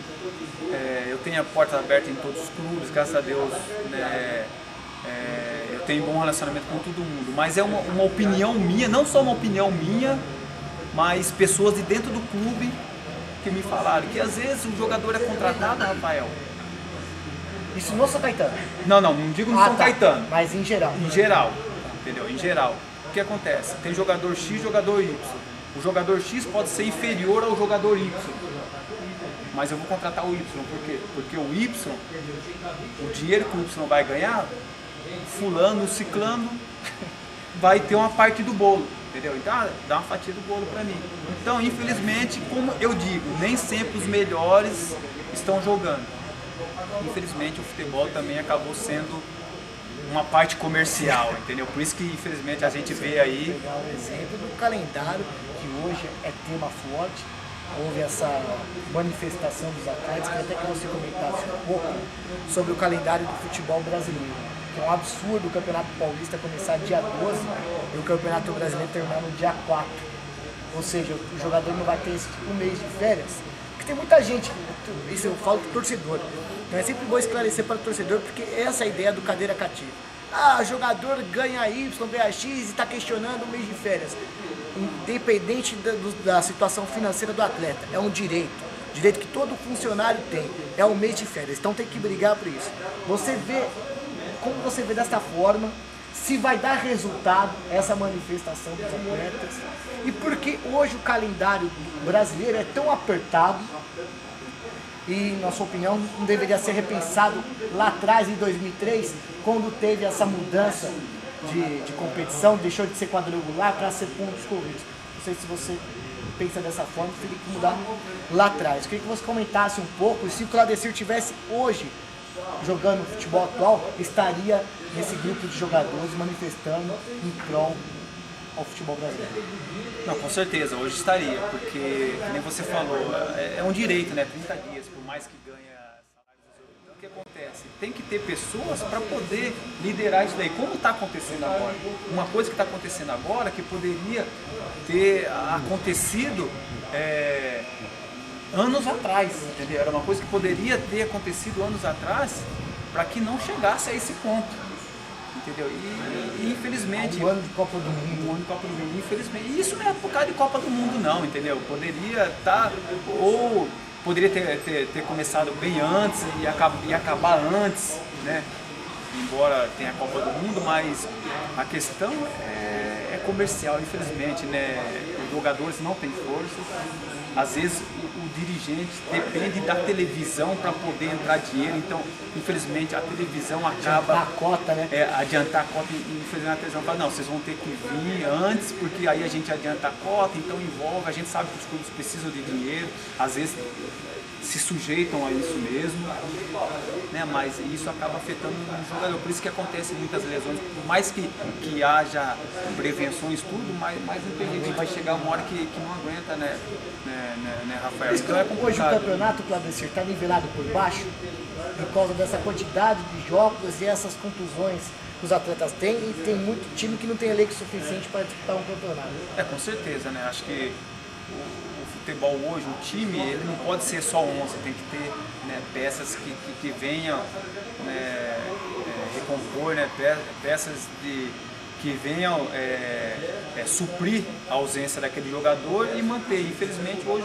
eu tenho a porta aberta em todos os clubes, graças a Deus, eu tenho bom relacionamento com todo mundo. Mas é uma opinião minha, não só uma opinião minha, mas pessoas de dentro do clube que me falaram que às vezes o jogador é contratado, Rafael. Isso no São Caetano? Não digo no São Caetano. Mas em geral. Em geral, entendeu? Em geral. O que acontece? Tem jogador X e jogador Y. O jogador X pode ser inferior ao jogador Y. Mas eu vou contratar o Y. Por quê? Porque o Y, o dinheiro que o Y vai ganhar, fulano, ciclano, vai ter uma parte do bolo. Entendeu? Então, dá uma fatia do bolo para mim. Então, infelizmente, como eu digo, nem sempre os melhores estão jogando. Infelizmente, o futebol também acabou sendo uma parte comercial, entendeu? Por isso que, infelizmente, a gente vê aí... Vou pegar o exemplo do calendário, que hoje é tema forte. Houve essa manifestação dos atletas, que até que você comentasse um pouco sobre o calendário do futebol brasileiro. Que é um absurdo o Campeonato Paulista começar dia 12 e o Campeonato Brasileiro terminar no dia 4. Ou seja, o jogador não vai ter esse mês de férias. Porque tem muita gente, isso eu falo pro torcedor, então é sempre bom esclarecer para o torcedor, porque essa é a ideia do cadeira cativa. Jogador ganha Y, ganha X e está questionando o mês de férias. Independente da situação financeira do atleta, é um direito que todo funcionário tem, é o mês de férias, então tem que brigar por isso. Como você vê dessa forma, se vai dar resultado essa manifestação dos atletas, e porque hoje o calendário brasileiro é tão apertado, e, na sua opinião, não deveria ser repensado lá atrás, em 2003, quando teve essa mudança de competição, deixou de ser quadrangular para ser pontos corridos. Não sei se você pensa dessa forma, teria que mudar lá atrás. Eu queria que você comentasse um pouco, e se o Claudecir tivesse hoje jogando futebol atual, estaria nesse grupo de jogadores manifestando em prol ao futebol brasileiro. Não, com certeza, hoje estaria, porque, como você falou, é um direito, 30 dias, por mais que ganhe salários exorbitantes, que acontece? Tem que ter pessoas para poder liderar isso daí. Como está acontecendo agora? Uma coisa que está acontecendo agora que poderia ter acontecido anos atrás, entendeu? Era uma coisa que poderia ter acontecido anos atrás para que não chegasse a esse ponto, entendeu? E infelizmente... Um ano de Copa do Mundo. Um ano de Copa do Mundo, infelizmente. E isso não é por causa de Copa do Mundo não, entendeu? Poderia estar... ou poderia ter começado bem antes e acabar antes, né? Embora tenha a Copa do Mundo, mas a questão é comercial, infelizmente, né? Os jogadores não têm força. Às vezes o dirigente depende da televisão para poder entrar dinheiro, então infelizmente a televisão acaba... Adiantar a cota, né? Adiantar a cota, e infelizmente a televisão fala, não, vocês vão ter que vir antes, porque aí a gente adianta a cota, então envolve, a gente sabe que os clubes precisam de dinheiro, às vezes se sujeitam a isso mesmo, né? Mas isso acaba afetando o jogador, por isso que acontecem muitas lesões, por mais que haja prevenções, tudo, mas não tem jeito, vai chegar uma hora que não aguenta, né, Rafael? Então é complicado. Hoje o campeonato, Claudecir, está nivelado por baixo por causa dessa quantidade de jogos e essas contusões que os atletas têm, e tem muito time que não tem elenco suficiente para disputar um campeonato. Com certeza, né? Acho que o futebol hoje, o time, ele não pode ser só 11, tem que ter, né, peças que venham, né, recompor, né, peças que venham suprir a ausência daquele jogador e manter. Infelizmente hoje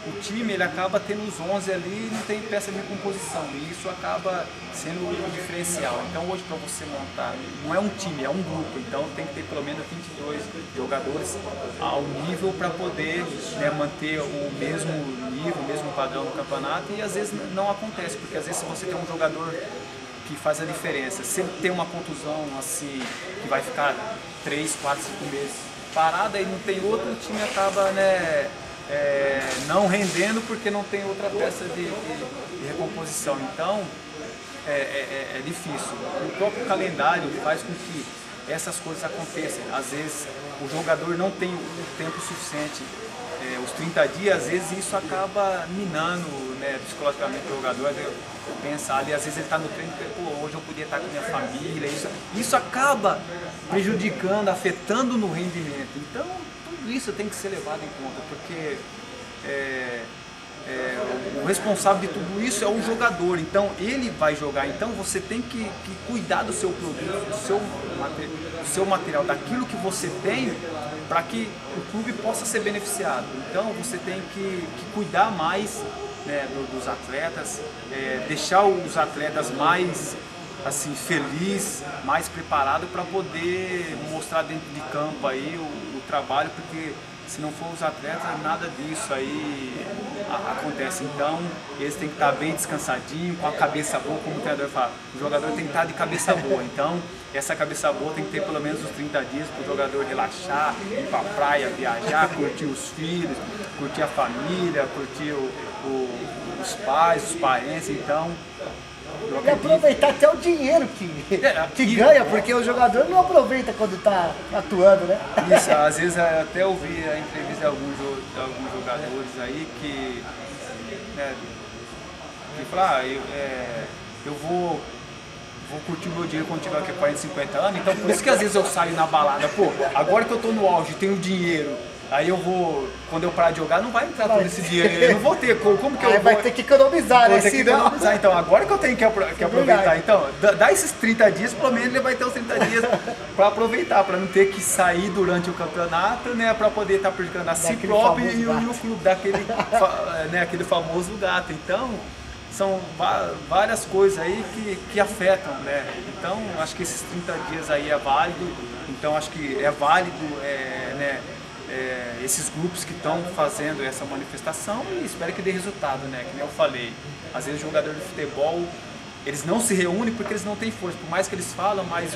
o time ele acaba tendo os 11 ali e não tem peça de recomposição, e isso acaba sendo o diferencial. Então hoje, para você montar, não é um time, é um grupo, então tem que ter pelo menos 22 jogadores ao nível para poder, né, manter o mesmo nível, o mesmo padrão no campeonato, e às vezes não acontece, porque às vezes se você tem um jogador que faz a diferença, se ele tem uma contusão assim, que vai ficar 3, 4, 5 meses parada e não tem outro, o time acaba, né, não rendendo porque não tem outra peça de recomposição. Então é difícil. O próprio calendário faz com que essas coisas aconteçam. Às vezes o jogador não tem o tempo suficiente, os 30 dias, às vezes isso acaba minando, né, psicologicamente o jogador. Pensar ali, às vezes ele está no treino e pô, hoje eu podia estar com minha família, isso acaba prejudicando, afetando no rendimento. Então tudo isso tem que ser levado em conta, porque o responsável de tudo isso é o jogador, então ele vai jogar, então você tem que cuidar do seu produto, do seu material, daquilo que você tem, para que o clube possa ser beneficiado. Então você tem que cuidar mais, né, dos atletas, deixar os atletas mais assim, felizes, mais preparados para poder mostrar dentro de campo aí o trabalho, porque se não for os atletas, nada disso aí acontece. Então, eles têm que estar bem descansadinhos, com a cabeça boa, como o treinador fala. O jogador tem que estar de cabeça boa. Então, essa cabeça boa tem que ter pelo menos uns 30 dias para o jogador relaxar, ir para a praia, viajar, curtir os filhos, curtir a família, curtir os pais, os parentes. Então, e aproveitar até o dinheiro que ganha, porque o jogador não aproveita quando está atuando, né? Isso, às vezes até ouvi a entrevista de alguns jogadores aí que falam, eu vou curtir o meu dinheiro quando tiver aqui 40, 50 anos, então por isso que às vezes eu saio na balada, pô, agora que eu tô no auge, tenho dinheiro, aí eu vou, quando eu parar de jogar, não vai entrar todo esse dinheiro, eu não vou ter, como que eu vou... Vai ter que economizar, né? Vou ter que economizar, então agora que eu tenho que aproveitar, então, dá esses 30 dias, pelo menos ele vai ter os 30 dias para aproveitar, para não ter que sair durante o campeonato, né, para poder estar prejudicando a si próprio e o clube, aquele famoso gato. Então, são várias coisas aí que afetam, né? Então, acho que esses 30 dias aí é válido, então acho que é válido, esses grupos que estão fazendo essa manifestação, e espero que dê resultado, né? Que nem eu falei, às vezes os jogadores de futebol, eles não se reúnem porque eles não têm força, por mais que eles falam, mas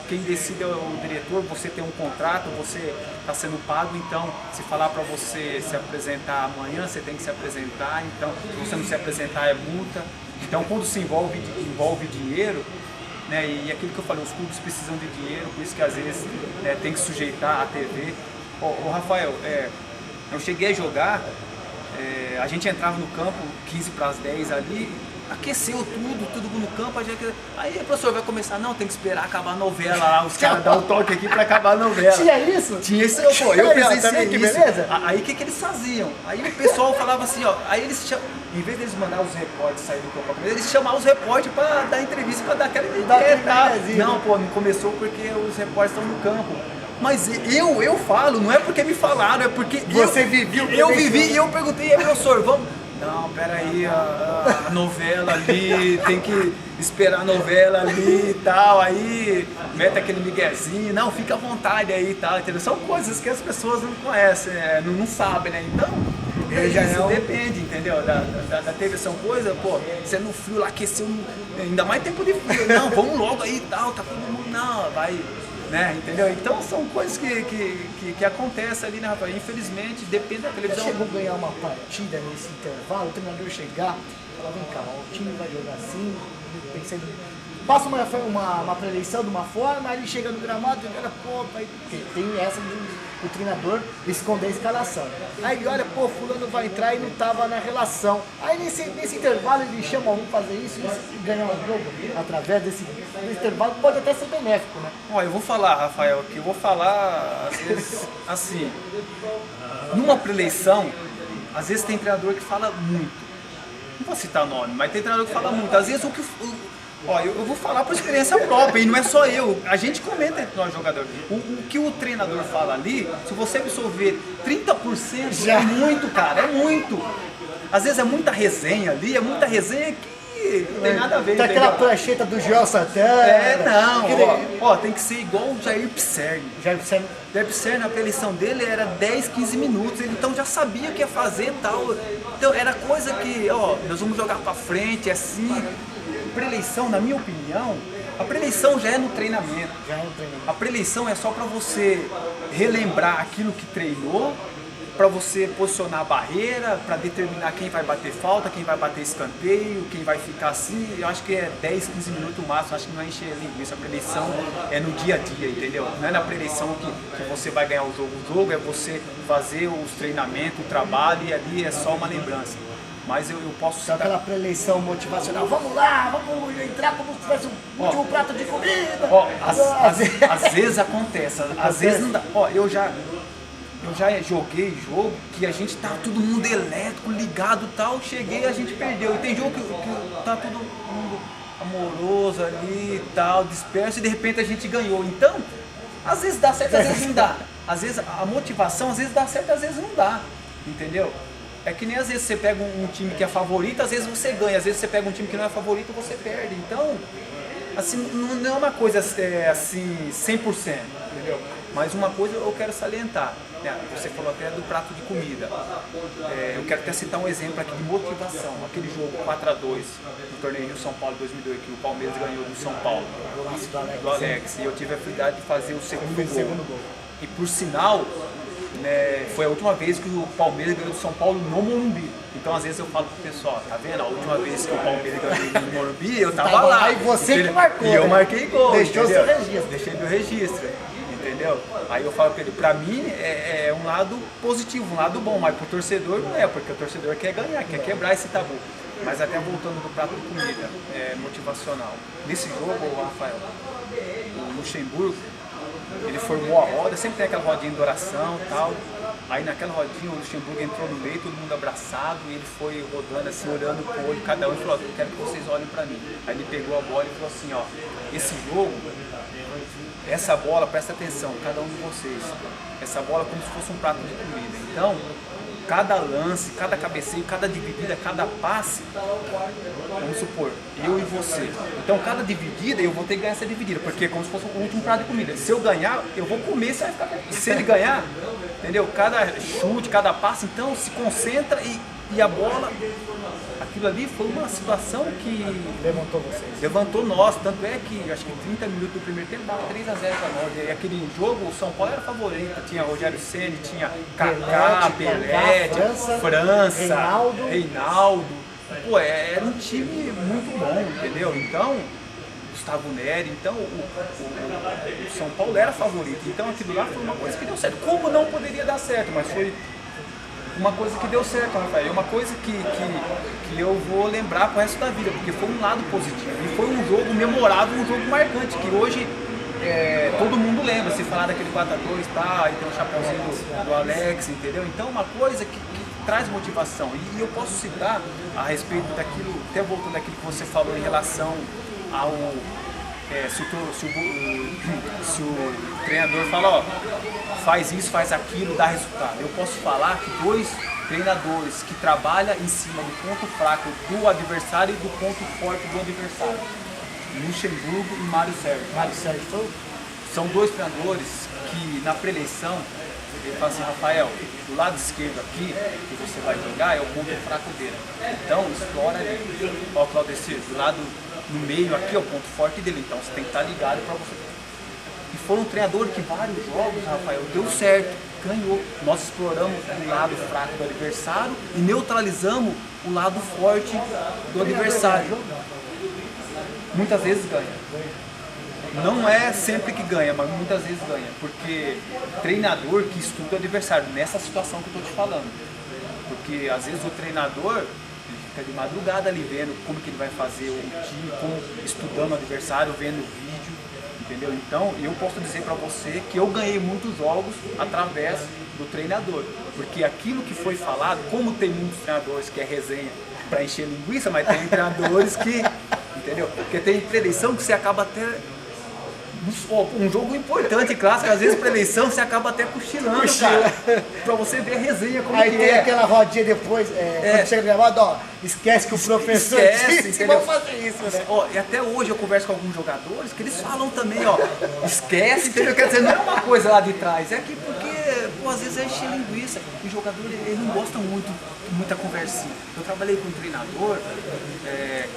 quem decide é o diretor. Você tem um contrato, você está sendo pago, então se falar para você se apresentar amanhã, você tem que se apresentar, então se você não se apresentar é multa. Então quando se envolve dinheiro, né, e aquilo que eu falei, os clubes precisam de dinheiro, por isso que às vezes tem que sujeitar a TV. Ô Rafael, eu cheguei a jogar, a gente entrava no campo 15 para as 10 ali, aqueceu todo mundo no campo. Aí o professor vai começar, não, tem que esperar acabar a novela lá, os caras dão um toque aqui pra acabar a novela. Tinha isso? Tinha isso, pô, eu presenciei que isso. beleza? Aí o que eles faziam? Aí o pessoal falava assim, ó, aí eles em vez deles mandar os repórteres sair do campo, eles chamavam os repórteres pra dar entrevista, pra dar aquela ideia. Não, pô, não começou porque os repórteres estão no campo. Mas eu falo, não é porque me falaram, é porque você viveu. Eu vivi e eu perguntei, professor, vamos... Não, peraí, a novela ali, tem que esperar a novela ali e tal, aí mete aquele miguezinho, não, fica à vontade aí e tal, entendeu? São coisas que as pessoas não conhecem, não sabem, né? Então, isso depende, entendeu? Da TV são coisas, pô, você no frio lá aqueceu, ainda mais tempo de frio, não, vamos logo aí e tal, tá todo mundo, não, vai... Né, entendeu? Então são coisas que acontecem ali, né, rapaz? Infelizmente, depende da televisão. Chegou a ganhar uma partida nesse intervalo, o treinador chegar e falar, vem cá, o time vai jogar assim, pensando... Passa uma preleição de uma forma, aí ele chega no gramado e olha, pô, porque tem essa do treinador esconder a escalação. Aí ele olha, pô, fulano vai entrar e não tava na relação. Aí nesse intervalo ele chama alguém pra fazer isso e ganhar um jogo através desse intervalo, pode até ser benéfico, né? Ó, eu vou falar, Rafael, que eu vou falar, às vezes, assim, numa preleição, às vezes tem treinador que fala muito. Não vou citar nome, mas tem treinador que fala muito. Às vezes Ó, eu vou falar por experiência própria, e não é só eu, a gente comenta entre nós jogadores. O que o treinador fala ali, se você absorver 30%, já é muito, cara, é muito. Às vezes é muita resenha ali, é muita resenha que não tem nada a ver. Tem aquela prancheta do Joel Santana. Ó, tem que ser igual o Jair Pisserni. Jair Pisserni, a preleição dele era 10, 15 minutos, ele então já sabia o que ia fazer e tal. Então era coisa que, ó, nós vamos jogar pra frente, assim... Preleição, na minha opinião, a preleição já é no treinamento. A preleição é só para você relembrar aquilo que treinou, para você posicionar a barreira, para determinar quem vai bater falta, quem vai bater escanteio, quem vai ficar assim. Eu acho que é 10, 15 minutos no máximo, acho que não é encher linguiça. A preleição é no dia a dia, entendeu? Não é na preleição que você vai ganhar o jogo. O jogo é você fazer os treinamentos, o trabalho, e ali é só uma lembrança. Mas eu posso citar... Aquela preleição motivacional, vamos lá, vamos entrar como se tivesse um último prato de comida. Ó, às vezes acontece, às vezes não dá. Ó, eu já joguei jogo que a gente tá todo mundo elétrico, ligado e tal, cheguei e a gente perdeu. E tem jogo que tá todo mundo amoroso ali e tal, disperso, e de repente a gente ganhou. Então, às vezes dá certo, às vezes não dá. Às vezes a motivação, às vezes dá certo, às vezes não dá, entendeu? É que nem às vezes você pega um time que é favorito, às vezes você ganha, às vezes você pega um time que não é favorito, você perde. Então, assim, não é uma coisa assim 100%, entendeu? Mas uma coisa eu quero salientar, né? Você falou até do prato de comida. Eu quero até citar um exemplo aqui de motivação. Aquele jogo 4-2 no torneio Rio São Paulo 2002, que o Palmeiras ganhou do São Paulo, do Alex, e eu tive a oportunidade de fazer o segundo gol. E por sinal, né, foi a última vez que o Palmeiras ganhou do São Paulo no Morumbi. Então às vezes eu falo pro pessoal, tá vendo? A última vez que o Palmeiras ganhou no Morumbi, eu tava lá. E você que marcou. E eu marquei gol. Deixou seu registro. Deixei meu registro. Entendeu? Aí eu falo pra ele, pra mim é um lado positivo, um lado bom, mas pro torcedor não é, porque o torcedor quer ganhar, quer quebrar esse tabu. Mas até voltando do prato de comida, motivacional. Nesse jogo, Rafael, o Luxemburgo, ele formou a roda, sempre tem aquela rodinha de oração e tal. Aí naquela rodinha o Luxemburgo entrou no meio, todo mundo abraçado, e ele foi rodando assim, olhando pro olho, cada um, e falou, eu quero que vocês olhem pra mim. Aí ele pegou a bola e falou assim, ó, esse jogo, essa bola, presta atenção, cada um de vocês, essa bola é como se fosse um prato de comida. Então, cada lance, cada cabeceio, cada dividida, cada passe, vamos supor, eu e você. Então, cada dividida, eu vou ter que ganhar essa dividida, porque é como se fosse o último prato de comida. Se eu ganhar, eu vou comer, você vai ficar... Se ele ganhar, entendeu? Cada chute, cada passe, então, se concentra e a bola... Aquilo ali foi uma situação que levantou vocês. Levantou nós, tanto é que acho que 30 minutos do primeiro tempo dava 3-0 para nós. E aquele jogo, o São Paulo era favorito, tinha Rogério Ceni, tinha Kaká, Pelé, França, Reinaldo. Pô, era um time muito bom, entendeu? Então, Gustavo Neri, então o São Paulo era favorito. Então aquilo lá foi uma coisa que deu certo. Como não poderia dar certo, mas foi uma coisa que deu certo, Rafael, é uma coisa que eu vou lembrar pro resto da vida, porque foi um lado positivo, e foi um jogo memorável, um jogo marcante, que hoje todo mundo lembra, se falar daquele 4-2, tá, aí tem o chapéuzinho do Alex, entendeu? Então uma coisa que traz motivação, e eu posso citar a respeito daquilo, até voltando daquilo que você falou em relação ao... se o treinador fala, ó, faz isso, faz aquilo, dá resultado. Eu posso falar que 2 treinadores que trabalham em cima do ponto fraco do adversário e do ponto forte do adversário, Luxemburgo e Mário Sérgio. Mário Sérgio foi? São 2 treinadores que na pré-eleição ele fala assim, Rafael, do lado esquerdo aqui que você vai jogar é o ponto fraco dele. Então explora ali. Ó, Claudecir, do lado no meio aqui é o ponto forte dele, então você tem que estar ligado para você. E foram um treinador que vários jogos, Rafael, deu certo, ganhou. Nós exploramos o lado fraco do adversário e neutralizamos o lado forte do adversário. Muitas vezes ganha. Não é sempre que ganha, mas muitas vezes ganha. Porque treinador que estuda o adversário, nessa situação que eu estou te falando. Porque às vezes o treinador fica de madrugada ali vendo como que ele vai fazer o time, estudando o adversário, vendo o vídeo, entendeu? Então eu posso dizer para você que eu ganhei muitos jogos através do treinador, porque aquilo que foi falado, como tem muitos treinadores que é resenha para encher linguiça, mas tem treinadores que, entendeu? Porque tem pré-eleição que você acaba até... Um jogo importante, clássico, às vezes para eleição você acaba até cochilando, cara, pra você ver a resenha como aí que tem é. aquela rodinha depois, quando chega gravado, ó, esquece que o professor disse, vamos fazer isso, né? Ó, e até hoje eu converso com alguns jogadores que eles falam também, ó, esquece, entendeu? Quer dizer, não é uma coisa lá de trás, é que porque, pô, às vezes é encher linguiça, o jogador ele não gosta muita conversinha. Eu trabalhei com um treinador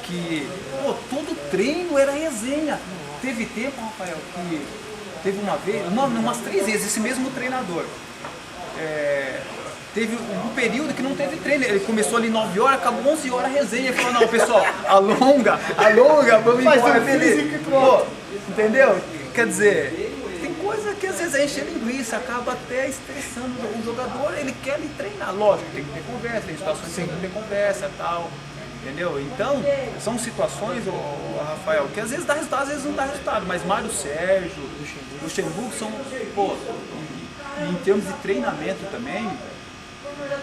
que, pô, todo treino era resenha. Teve tempo, Rafael, que teve uma vez, não, umas 3 vezes, esse mesmo treinador. Teve um período que não teve treino, ele começou ali 9 horas, acabou 11 horas a resenha. Ele falou, não, pessoal, alonga, vamos embora. Pô, entendeu? Quer dizer, tem coisa que às vezes enche linguiça, acaba até estressando o jogador, ele quer lhe treinar. Lógico, tem que ter conversa, tem situações que tem que ter conversa e tal. Entendeu? Então, são situações, Rafael, que às vezes dá resultado, às vezes não dá resultado, mas Mário Sérgio, Luxemburgo são, pô, em termos de treinamento também,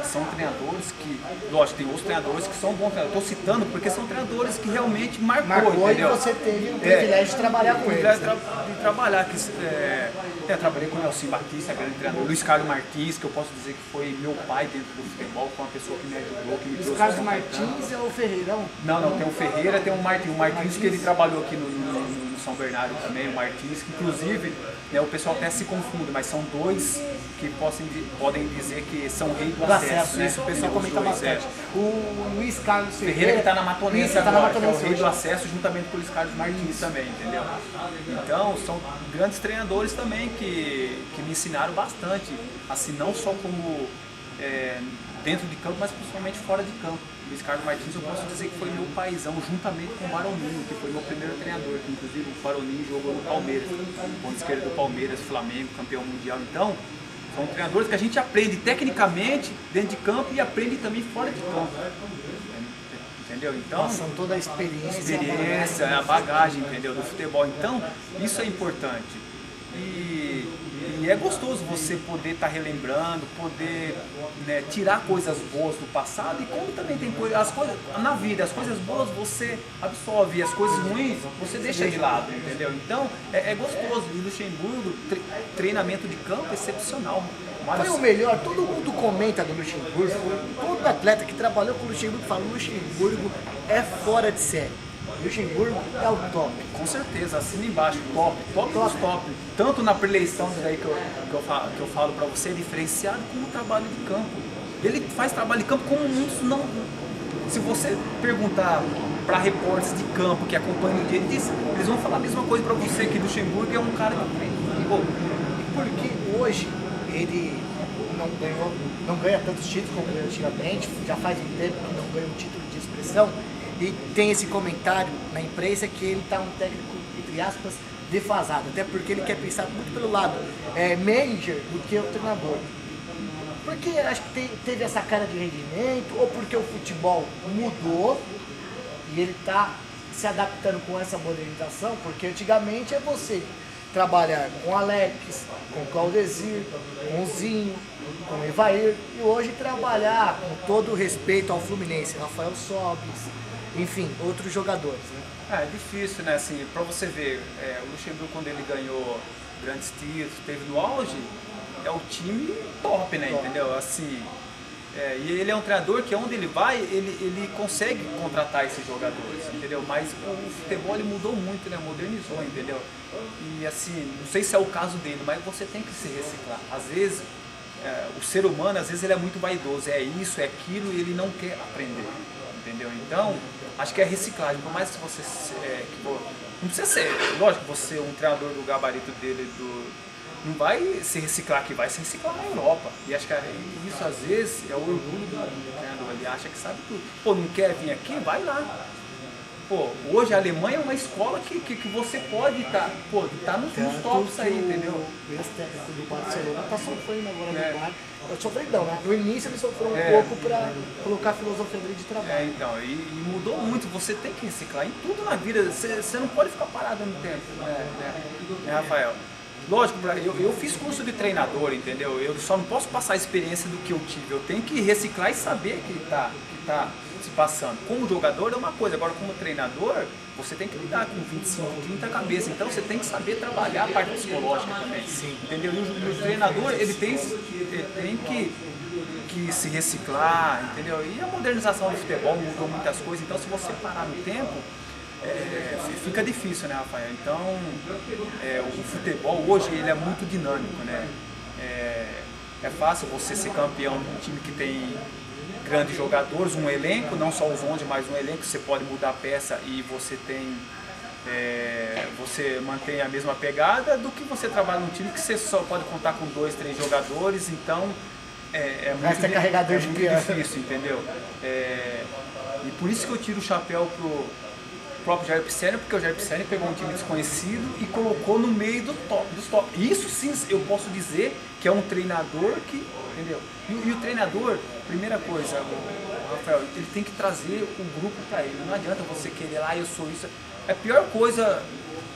são treinadores que, lógico, tem outros treinadores que são bons treinadores, estou citando porque são treinadores que realmente marcou, entendeu? E você teve o privilégio de trabalhar com eles. De trabalhar, eu trabalhei com o Nelson Batista, grande treinador, Luiz Carlos Martins, que eu posso dizer que foi meu pai dentro do futebol, foi uma pessoa que me ajudou, que me trouxe. Luiz Carlos Martins é o Ferreirão? Não, tem o Ferreira, tem o Martins que ele trabalhou aqui no São Bernardo também, o Martins, que inclusive, né, o pessoal até se confunde, mas são 2 que podem dizer que são reis do acesso, né? Isso, o pessoal comenta bastante. O Luiz Carlos Ferreira que está na Matonense agora, que é o rei do hoje. acesso, juntamente com o Luiz Carlos Martins também, entendeu? Então, são grandes treinadores também que me ensinaram bastante, assim, não só como dentro de campo, mas principalmente fora de campo. Luiz Carlos Martins, eu posso dizer que foi meu paizão, juntamente com o Baroninho, que foi meu primeiro treinador, que inclusive o Baroninho jogou no Palmeiras, ponto esquerdo do Palmeiras, Flamengo, campeão mundial. Então, são treinadores que a gente aprende tecnicamente dentro de campo e aprende também fora de campo. Entendeu? Então, passam toda a experiência, a bagagem, entendeu, do futebol. Então, isso é importante. E é gostoso você poder estar relembrando, poder, né, tirar coisas boas do passado, e como também tem as coisas na vida, as coisas boas você absorve, as coisas ruins você deixa de lado, entendeu? Então é gostoso. E o Luxemburgo, treinamento de campo excepcional. Foi o melhor, todo mundo comenta do Luxemburgo, todo atleta que trabalhou com o Luxemburgo fala: o Luxemburgo é fora de série. Luxemburgo é o top. Com certeza, assina embaixo, top dos top. Tanto na pré-eleição daí que eu falo pra você, diferenciado, como o trabalho de campo. Ele faz trabalho de campo como muitos não. Se você perguntar para repórteres de campo que acompanham o dia, eles vão falar a mesma coisa para você, que Luxemburgo é um cara que treina. Porque hoje ele não ganha tantos títulos como ganhou antigamente, já faz um tempo que não ganha um título de expressão. E tem esse comentário na imprensa que ele está um técnico, entre aspas, defasado. Até porque ele quer pensar muito pelo lado manager do que o treinador. Porque acho que teve essa cara de rendimento, ou porque o futebol mudou e ele está se adaptando com essa modernização, porque antigamente é você trabalhar com Alex, com Claudesir, com o Zinho, com o Evair, e hoje trabalhar com todo o respeito ao Fluminense, Rafael Sobis, enfim, outros jogadores, né? É difícil, né? Assim, pra você ver, o Luxemburgo, quando ele ganhou grandes títulos, teve no auge, é o time top, né? Entendeu? Assim, e ele é um treinador que onde ele vai, ele consegue contratar esses jogadores, entendeu? Mas o futebol ele mudou muito, né? Modernizou, entendeu? E assim, não sei se é o caso dele, mas você tem que se reciclar. Às vezes, o ser humano, às vezes ele é muito vaidoso, é isso, é aquilo, e ele não quer aprender, entendeu? Então, acho que é reciclagem, por mais que você... não precisa ser, lógico, você, um treinador do gabarito dele, não vai se reciclar aqui, vai se reciclar na Europa. E acho que isso às vezes é o orgulho do treinador, ele acha que sabe tudo. Pô, não quer vir aqui? Vai lá. Pô, hoje a Alemanha é uma escola que você pode estar, tá nos tops aí, entendeu? O ex-técnico do Barcelona tá sofrendo agora no Bayern. Sofrendo não, né? No início ele sofreu um pouco para colocar a filosofia dele de trabalho. Então, e mudou muito, você tem que reciclar em tudo na vida, você não pode ficar parado no tempo, né, Rafael? Lógico, eu fiz curso de treinador, entendeu? Eu só não posso passar a experiência do que eu tive, eu tenho que reciclar e saber que tá se passando. Como jogador é uma coisa, agora como treinador, você tem que lidar com 25, 30 cabeças, então você tem que saber trabalhar a parte psicológica também, entendeu? E o treinador, ele tem que se reciclar, entendeu? E a modernização do futebol mudou muitas coisas, então se você parar no tempo, fica difícil, né, Rafael? Então, o futebol hoje ele é muito dinâmico, né? É fácil você ser campeão de um time que tem grandes jogadores, um elenco, não só os 11, mas um elenco, você pode mudar a peça e você tem... você mantém a mesma pegada do que você trabalha num time que você só pode contar com 2, 3 jogadores, então muito, carregador de muito difícil, entendeu? E por isso que eu tiro o chapéu pro próprio Jair Pisserni, porque o Jair Pisserni pegou um time desconhecido e colocou no meio dos top. Isso sim eu posso dizer que é um treinador que, entendeu? E o treinador, primeira coisa, Rafael, ele tem que trazer o grupo para ele. Não adianta você querer lá, eu sou isso. É a pior coisa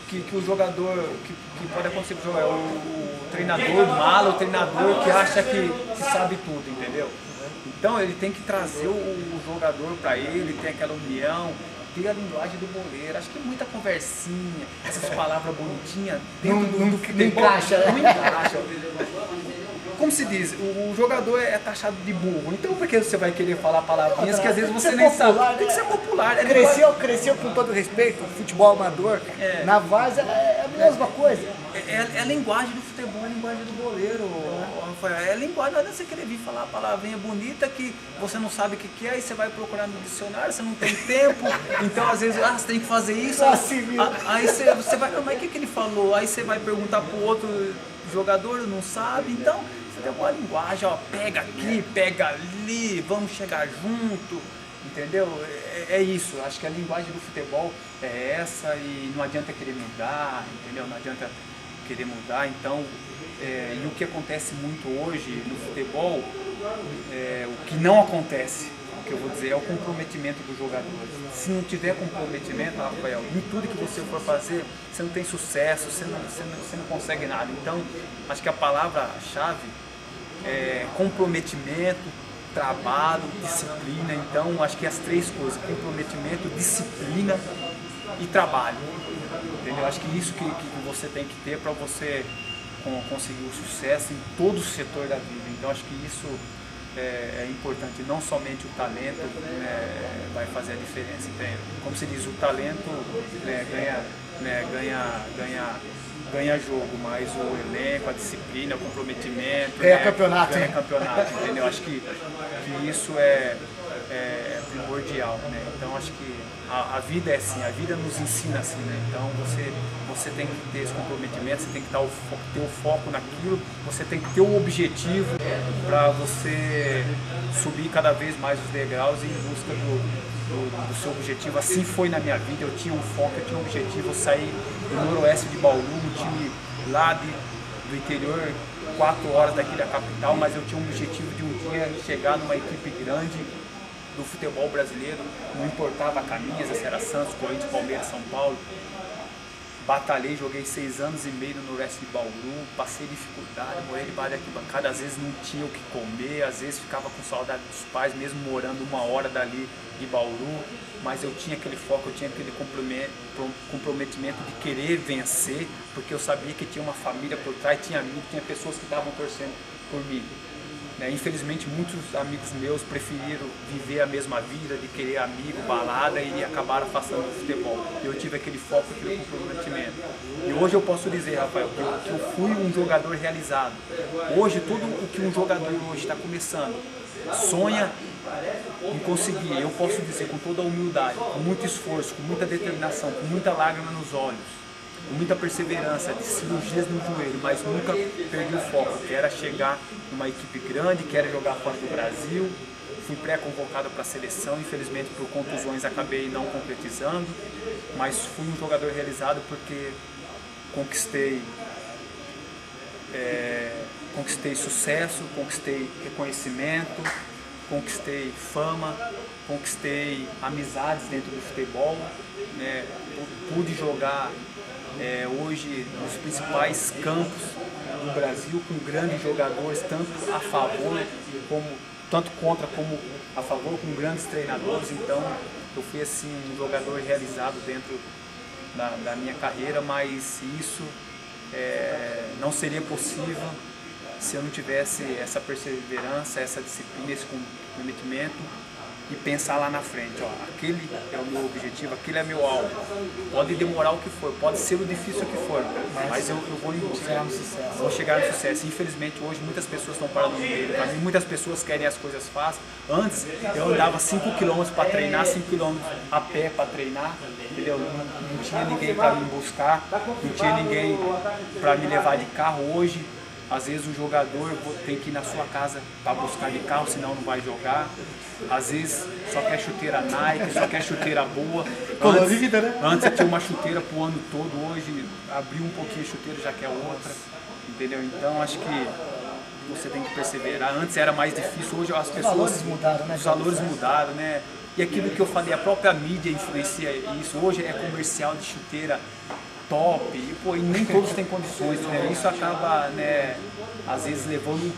que o jogador, que pode acontecer com o jogador, o treinador malo, o treinador que acha que sabe tudo, entendeu? Então ele tem que trazer o jogador para ele, tem aquela união, ter a linguagem do boleiro. Acho que muita conversinha, essas palavras bonitinhas dentro do futebol, não encaixa. Como se diz, o jogador é taxado de burro, então por que você vai querer falar palavrinhas que às vezes você nem sabe? Tem que ser popular. Cresceu com todo respeito, futebol amador, na várzea é a mesma coisa. É a linguagem do futebol, é a linguagem do boleiro, Rafael. É a linguagem, não adianta você querer vir falar uma palavrinha bonita que você não sabe o que é, aí você vai procurar no dicionário, você não tem tempo, então às vezes você tem que fazer isso, aí você vai, mas o que ele falou? Aí você vai perguntar pro outro jogador, não sabe, então você tem uma linguagem, ó, pega aqui, pega ali, vamos chegar junto, entendeu? É isso, acho que a linguagem do futebol é essa e não adianta querer mudar, entendeu? Não adianta querer mudar, então, e o que acontece muito hoje no futebol, o que não acontece, o que eu vou dizer, é o comprometimento dos jogadores. Se não tiver comprometimento, Rafael, em tudo que você for fazer, você não tem sucesso, você não consegue nada. Então, acho que a palavra-chave é comprometimento, trabalho, disciplina. Então, acho que as 3 coisas, comprometimento, disciplina e trabalho. Entendeu? Acho que isso que você tem que ter para você conseguir o sucesso em todo o setor da vida. Então, acho que isso é importante, não somente o talento vai fazer a diferença. Entende? Como se diz, o talento ganha jogo, mas o elenco, a disciplina, o comprometimento ganha campeonato, entendeu? Acho que isso é primordial, né? Então acho que a vida é assim, a vida nos ensina assim, né? Então você tem que ter esse comprometimento, você tem que ter o foco naquilo, você tem que ter um objetivo para você subir cada vez mais os degraus em busca do seu objetivo. Assim foi na minha vida, eu tinha um foco, eu tinha um objetivo, eu saí do noroeste de Bauru, um time lá do interior 4 horas daqui da capital, mas eu tinha um objetivo de um dia chegar numa equipe grande do futebol brasileiro, não importava a camisa, se era Santos, Corinthians, Palmeiras, São Paulo. Batalhei, joguei 6 anos e meio no Wrestling Bauru, passei dificuldade, morei debaixo da arquibancada, às vezes não tinha o que comer, às vezes ficava com saudade dos pais, mesmo morando 1 hora dali de Bauru, mas eu tinha aquele foco, eu tinha aquele comprometimento de querer vencer, porque eu sabia que tinha uma família por trás, tinha amigos, tinha pessoas que estavam torcendo por mim. Infelizmente, muitos amigos meus preferiram viver a mesma vida, de querer amigo, balada, e acabaram afastando do futebol. Eu tive aquele foco, aquele comprometimento. E hoje eu posso dizer, Rafael, que eu fui um jogador realizado. Hoje, tudo o que um jogador hoje está começando, sonha em conseguir, eu posso dizer com toda a humildade, com muito esforço, com muita determinação, com muita lágrima nos olhos, com muita perseverança, de cirurgias no joelho, mas nunca perdi o foco, que era chegar numa equipe grande, que era jogar fora do Brasil. Fui pré-convocado para a seleção, infelizmente por contusões acabei não concretizando, mas fui um jogador realizado porque conquistei sucesso, conquistei reconhecimento, conquistei fama, conquistei amizades dentro do futebol, né? Pude jogar hoje nos principais campos do Brasil com grandes jogadores, tanto a favor tanto contra como a favor, com grandes treinadores. Então eu fui assim um jogador realizado dentro da minha carreira, mas isso não seria possível se eu não tivesse essa perseverança, essa disciplina, esse comprometimento e pensar lá na frente, ó, aquele é o meu objetivo, aquele é meu alvo. Pode demorar o que for, pode ser o difícil que for, mas eu vou chegar no sucesso. Vou chegar no sucesso. Infelizmente hoje muitas pessoas estão parando no meio. Para mim, muitas pessoas querem as coisas fáceis. Antes eu andava 5 km para treinar, 5 km a pé para treinar, entendeu? Não tinha ninguém para me buscar, não tinha ninguém para me levar de carro. Hoje às vezes o jogador tem que ir na sua casa para buscar de carro, senão não vai jogar. Às vezes só quer chuteira Nike, só quer chuteira boa. Antes eu tinha uma chuteira pro ano todo, hoje abriu um pouquinho a chuteira, já quer outra. Entendeu? Então acho que você tem que perseverar. Antes era mais difícil, hoje as pessoas... Os valores mudaram, né? Os valores mudaram, né? E aquilo que eu falei, a própria mídia influencia isso. Hoje é comercial de chuteira top, e nem todos têm condições, né? Isso acaba, né, às vezes levando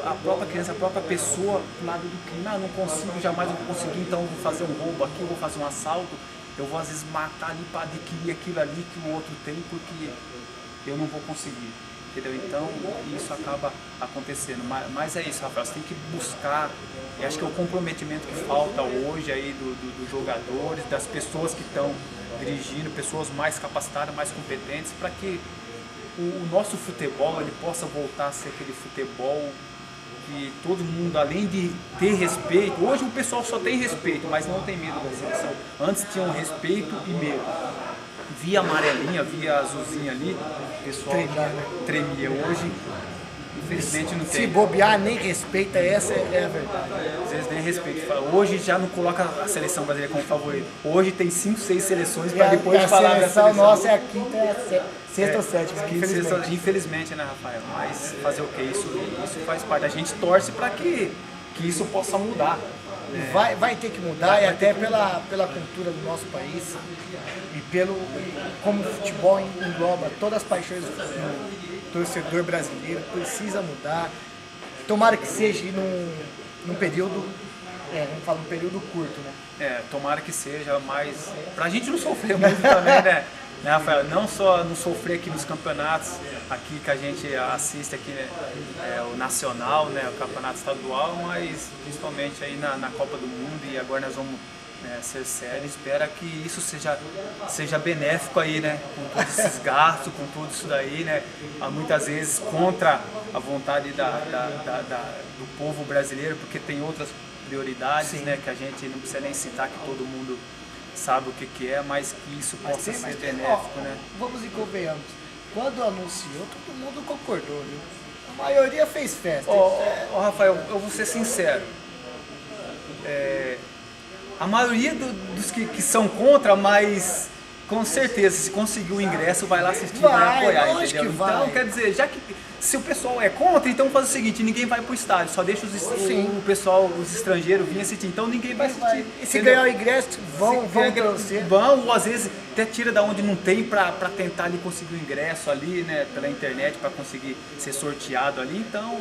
a própria criança, a própria pessoa pro lado do crime. Não consigo, jamais eu vou conseguir, então eu vou fazer um roubo aqui, eu vou fazer um assalto, eu vou às vezes matar ali para adquirir aquilo ali que o outro tem, porque eu não vou conseguir, entendeu? Então isso acaba acontecendo, mas é isso, Rafael, você tem que buscar, e acho que é o comprometimento que falta hoje aí dos jogadores, das pessoas que estão dirigindo, pessoas mais capacitadas, mais competentes, para que o nosso futebol ele possa voltar a ser aquele futebol que todo mundo, além de ter respeito, hoje o pessoal só tem respeito, mas não tem medo da seleção. Antes tinham respeito e medo. Via amarelinha, via azulzinha ali, o pessoal tremia. Hoje, infelizmente, não tem. Se bobear, nem respeita, essa é a verdade. Às vezes nem respeita. Hoje já não coloca a seleção brasileira como favorito. Hoje tem 5, 6 seleções para depois falar da seleção. Nossa é a quinta, sexta ou sétima, infelizmente, né, Rafael? Mas fazer o quê? Isso faz parte. A gente torce para que isso possa mudar. Vai ter que mudar, e até pela cultura do nosso país e como o futebol engloba todas as paixões do torcedor brasileiro, precisa mudar. Tomara que seja num período, vamos falar um período curto, né? Tomara que seja, mas pra gente não sofrer muito também, né? Rafael, não só não sofrer aqui nos campeonatos aqui que a gente assiste aqui, né, o nacional, né, o campeonato estadual, mas principalmente aí na Copa do Mundo, e agora nós vamos ser sério. Espera que isso seja benéfico aí, né, com todos esses gastos, com tudo isso daí, né, muitas vezes contra a vontade do povo brasileiro, porque tem outras prioridades, né, que a gente não precisa nem citar, que todo mundo sabe o que é, mas que isso possa ser benéfico, né? Vamos e convenhamos. Quando anunciou, todo mundo concordou, viu? A maioria fez festa. Rafael, eu vou ser sincero. A maioria dos que são contra, mas com certeza, se conseguir o ingresso, vai lá assistir, Vai, vai apoiar, lógico entendeu? que vai. Então, quer dizer, já que se o pessoal é contra, então faz o seguinte, ninguém vai pro estádio, só deixa Sim. o pessoal, os estrangeiros virem assistir, então ninguém vai assistir. E se entendeu? ganhar o ingresso, vão torcer. Vão, ou às vezes até tira da onde não tem pra tentar ali conseguir o ingresso ali, né, pela internet, pra conseguir ser sorteado ali, então...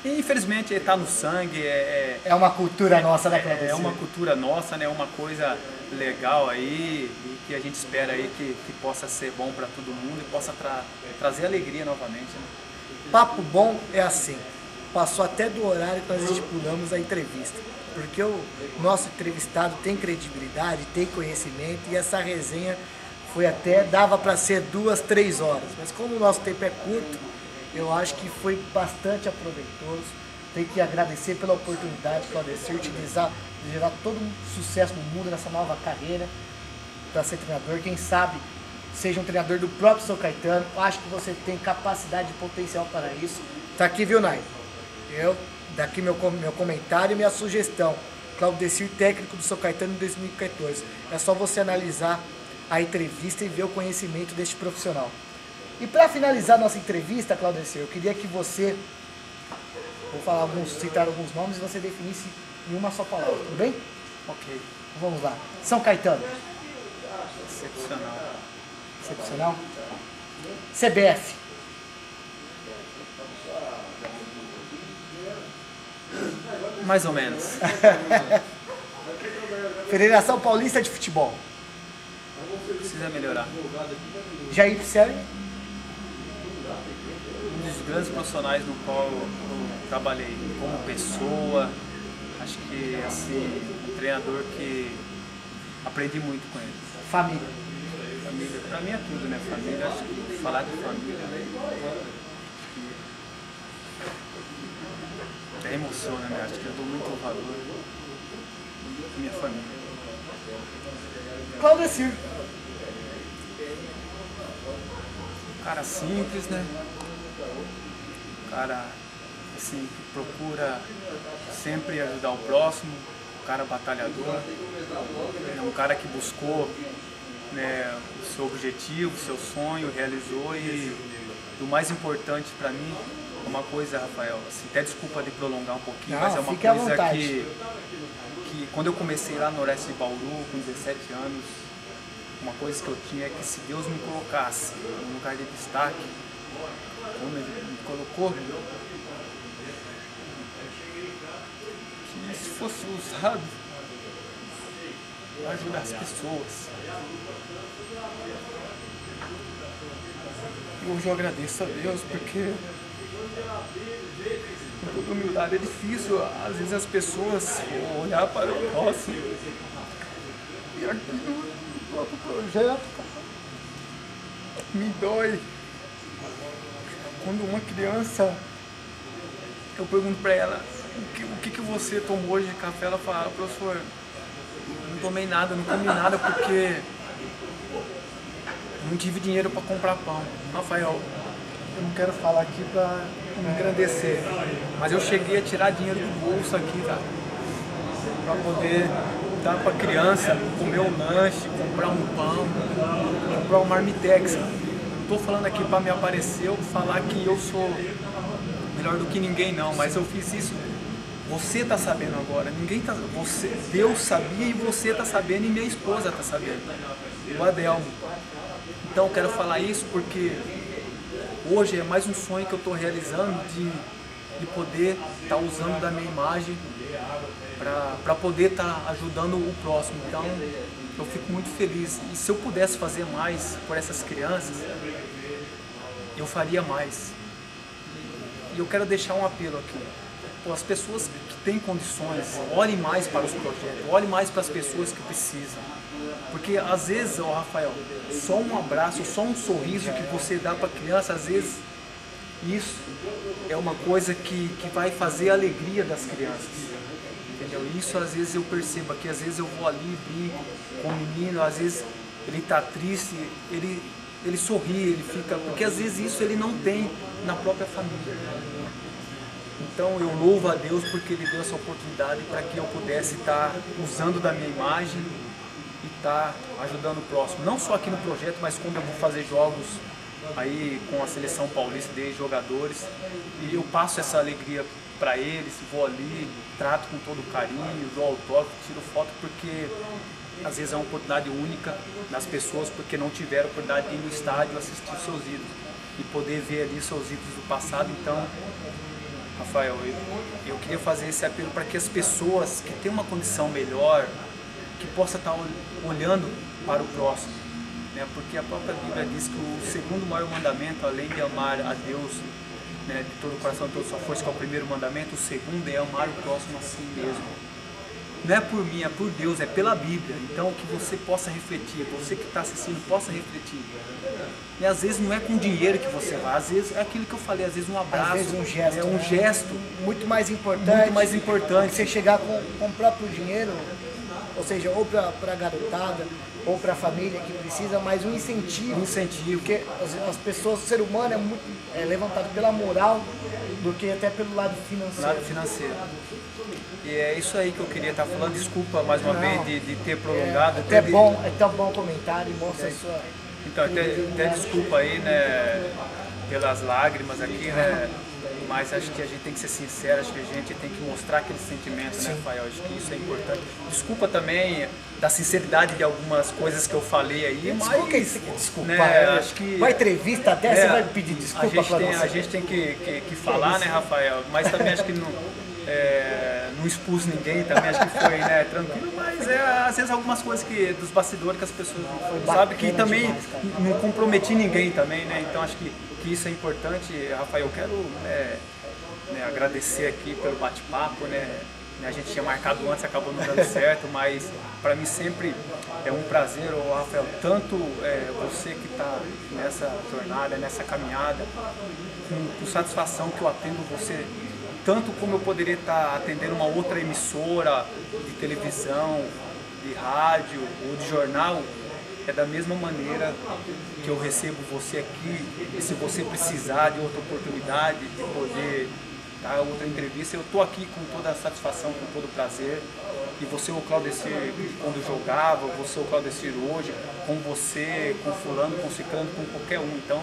Infelizmente está no sangue, É uma cultura nossa, né, Claudio? é uma cultura nossa, né? Uma coisa legal aí e que a gente espera aí que possa ser bom para todo mundo e possa trazer alegria novamente. Né? Papo bom é assim, passou até do horário que nós estipulamos a entrevista, porque o nosso entrevistado tem credibilidade, tem conhecimento e essa resenha foi até, dava para ser 2, 3 horas, mas como o nosso tempo é curto, eu acho que foi bastante aproveitoso. Tenho que agradecer pela oportunidade, Claudecir, utilizar, gerar todo um sucesso no mundo nessa nova carreira para ser treinador. Quem sabe seja um treinador do próprio São Caetano. Acho que você tem capacidade e potencial para isso. Tá aqui, viu, Nai? Daqui meu comentário e minha sugestão. Claudecir, técnico do São Caetano em 2014. É só você analisar a entrevista e ver o conhecimento deste profissional. E para finalizar nossa entrevista, Claudecir, eu queria que você, citar alguns nomes e você definisse em uma só palavra, tudo bem? Ok. Vamos lá. São Caetano. Excepcional. Excepcional. CBF. Mais ou menos. Federação Paulista de Futebol. Precisa melhorar. Jair Pisserni. Um dos grandes profissionais no qual eu trabalhei como pessoa, acho que assim, um treinador que aprendi muito com ele. Família. Família, pra mim é tudo, né? Família, acho que falar de família, né? Até emociona, né? Acho que eu dou muito valor à minha família. Claudecir. Um cara simples, né? Um cara assim, que procura sempre ajudar o próximo, um cara batalhador, um cara que buscou, né, o seu objetivo, o seu sonho, realizou e o mais importante para mim é uma coisa, Rafael, assim, até desculpa de prolongar um pouquinho, Não, mas é uma fique à coisa vontade. que quando eu comecei lá no Oeste de Bauru, com 17 anos, uma coisa que eu tinha é que se Deus me colocasse num lugar de destaque, como Ele me colocou, que isso fosse usado para ajudar as pessoas. E hoje eu agradeço a Deus porque, com toda humildade, é difícil às vezes as pessoas olhar para o próximo e aqui no próprio projeto me dói. Quando uma criança, eu pergunto para ela o que você tomou hoje de café, ela fala: professor, não tomei nada, não comi nada porque não tive dinheiro para comprar pão. Rafael, eu não quero falar aqui para me engrandecer, mas eu cheguei a tirar dinheiro do bolso aqui, tá? Para poder dar para a criança comer um lanche, comprar um pão, comprar um marmitex. Não estou falando aqui para me aparecer ou falar que eu sou melhor do que ninguém, não, mas eu fiz isso. Você está sabendo agora, ninguém tá, Deus sabia e você está sabendo e minha esposa está sabendo, o Adelmo. Então eu quero falar isso porque hoje é mais um sonho que eu estou realizando de poder estar usando da minha imagem para poder estar ajudando o próximo. Então eu fico muito feliz e se eu pudesse fazer mais por essas crianças, eu faria mais. E eu quero deixar um apelo aqui. Pô, as pessoas que têm condições, olhem mais para os projetos, olhem mais para as pessoas que precisam. Porque às vezes, Rafael, só um abraço, só um sorriso que você dá para a criança, às vezes isso é uma coisa que vai fazer a alegria das crianças. Entendeu? Isso às vezes eu percebo aqui, às vezes eu vou ali, brinco com o menino, às vezes ele está triste, ele sorri, ele fica... Porque às vezes isso ele não tem na própria família. Então eu louvo a Deus porque Ele deu essa oportunidade para que eu pudesse estar usando da minha imagem e estar ajudando o próximo. Não só aqui no projeto, mas quando eu vou fazer jogos aí com a seleção paulista de jogadores, e eu passo essa alegria para eles, vou ali, trato com todo carinho, dou autógrafo, tiro foto, porque às vezes é uma oportunidade única das pessoas, porque não tiveram a oportunidade de ir no estádio assistir seus ídolos e poder ver ali seus ídolos do passado. Então, Rafael, eu queria fazer esse apelo para que as pessoas que têm uma condição melhor, que possam estar olhando para o próximo, né? Porque a própria Bíblia diz que o segundo maior mandamento, além de amar a Deus, né, de todo o coração, de toda a sua força, que é o primeiro mandamento, o segundo é amar o próximo a si mesmo. Não é por mim, é por Deus, é pela Bíblia. Então que você possa refletir, você que está assistindo possa refletir. E às vezes não é com dinheiro que você vai, às vezes é aquilo que eu falei, às vezes um abraço, às vezes um gesto, é um gesto muito mais importante que você chegar com o próprio dinheiro, ou seja, ou para a garotada, ou para a família que precisa, mas um incentivo. Porque as pessoas, o ser humano é muito levantado pela moral do que até pelo lado financeiro. E é isso aí que eu queria estar falando. Desculpa mais uma vez de ter prolongado. É tão bom o comentário e mostra a sua... Então, até desculpa aí, né, pelas lágrimas aqui, né? Mas acho que a gente tem que ser sincero, acho que a gente tem que mostrar aquele sentimento, né, Rafael? Acho que isso é importante. Desculpa também da sinceridade de algumas coisas que eu falei aí, mas... Por que você quer desculpar? Né, acho que... Uma entrevista até, você vai pedir desculpa para você? A gente tem que falar, né, Rafael? Mas também acho que não expus ninguém, também acho que foi, né, tranquilo, mas às vezes algumas coisas dos bastidores que as pessoas não sabem, que também demais, não comprometi ninguém também, né? Então acho que isso é importante. Rafael, eu quero agradecer aqui pelo bate-papo, né? A gente tinha marcado antes, acabou não dando certo, mas para mim sempre é um prazer, Rafael, tanto você que está nessa jornada, nessa caminhada, com satisfação que eu atendo você, tanto como eu poderia estar atendendo uma outra emissora de televisão, de rádio ou de jornal, é da mesma maneira que eu recebo você aqui. E se você precisar de outra oportunidade, de poder dar outra entrevista, eu estou aqui com toda a satisfação, com todo o prazer. E você, o Claudecir, quando jogava, você, o Claudecir hoje, com você, com fulano, com ciclano, com qualquer um. Então,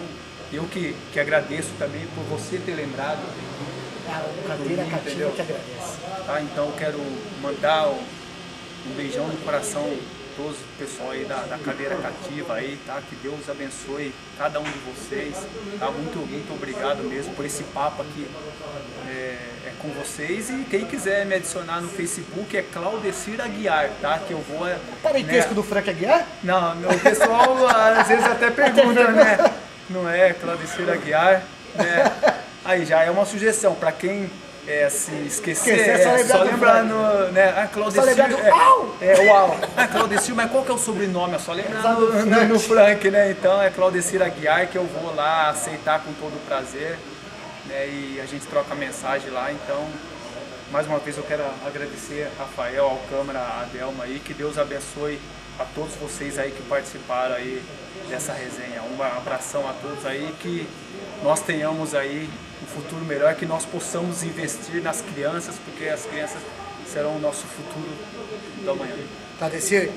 eu que agradeço também por você ter lembrado. Cadeira Cativa que agradece. Tá, então eu quero mandar um beijão no coração todo o pessoal aí da Cadeira Cativa aí, tá? Que Deus abençoe cada um de vocês, tá? Muito obrigado mesmo por esse papo aqui é com vocês. E quem quiser me adicionar no Facebook é Claudecir Aguiar, tá? Que eu vou... Parentesco do Frank Aguiar? Não, o pessoal às vezes até pergunta, né? Não é Claudecir Aguiar, né? Aí já é uma sugestão para quem se esquecer, só lembrar no, né? Claudecir, uau! Claudecir, mas qual que é o sobrenome? É só lembrar no Frank, né? Então é Claudecir Aguiar, que eu vou lá aceitar com todo o prazer, né? E a gente troca mensagem lá. Então, mais uma vez eu quero agradecer a Rafael, ao Câmara, a Delma aí, que Deus abençoe a todos vocês aí que participaram aí dessa resenha. Um abração a todos aí, que nós tenhamos aí um futuro melhor, que nós possamos investir nas crianças, porque as crianças serão o nosso futuro do amanhã. Claudecir,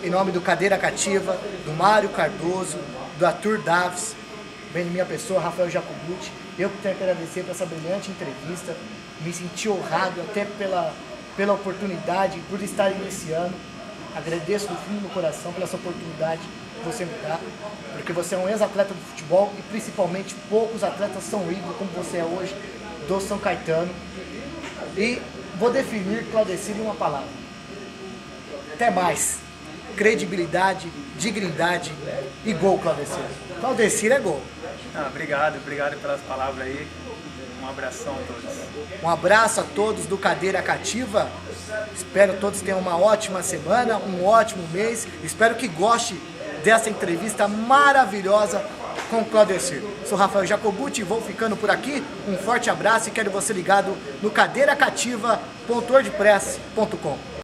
em nome do Cadeira Cativa, do Mário Cardoso, do Arthur Daves, bem de minha pessoa, Rafael Jacobucci, eu que tenho que agradecer por essa brilhante entrevista, me senti honrado até pela oportunidade, por estar iniciando. Agradeço do fundo do coração pela essa oportunidade que você me dá, porque você é um ex-atleta do futebol e principalmente poucos atletas são ídolos como você é hoje, do São Caetano. E vou definir Claudecir em uma palavra. Até mais. Credibilidade, dignidade e gol, Claudecir. Claudecir é gol. Obrigado pelas palavras aí. Um abração a todos. Um abraço a todos do Cadeira Cativa. Espero que todos tenham uma ótima semana, um ótimo mês. Espero que goste dessa entrevista maravilhosa com o Claudecir. Sou Rafael Jacobucci e vou ficando por aqui. Um forte abraço e quero você ligado no cadeiracativa.wordpress.com.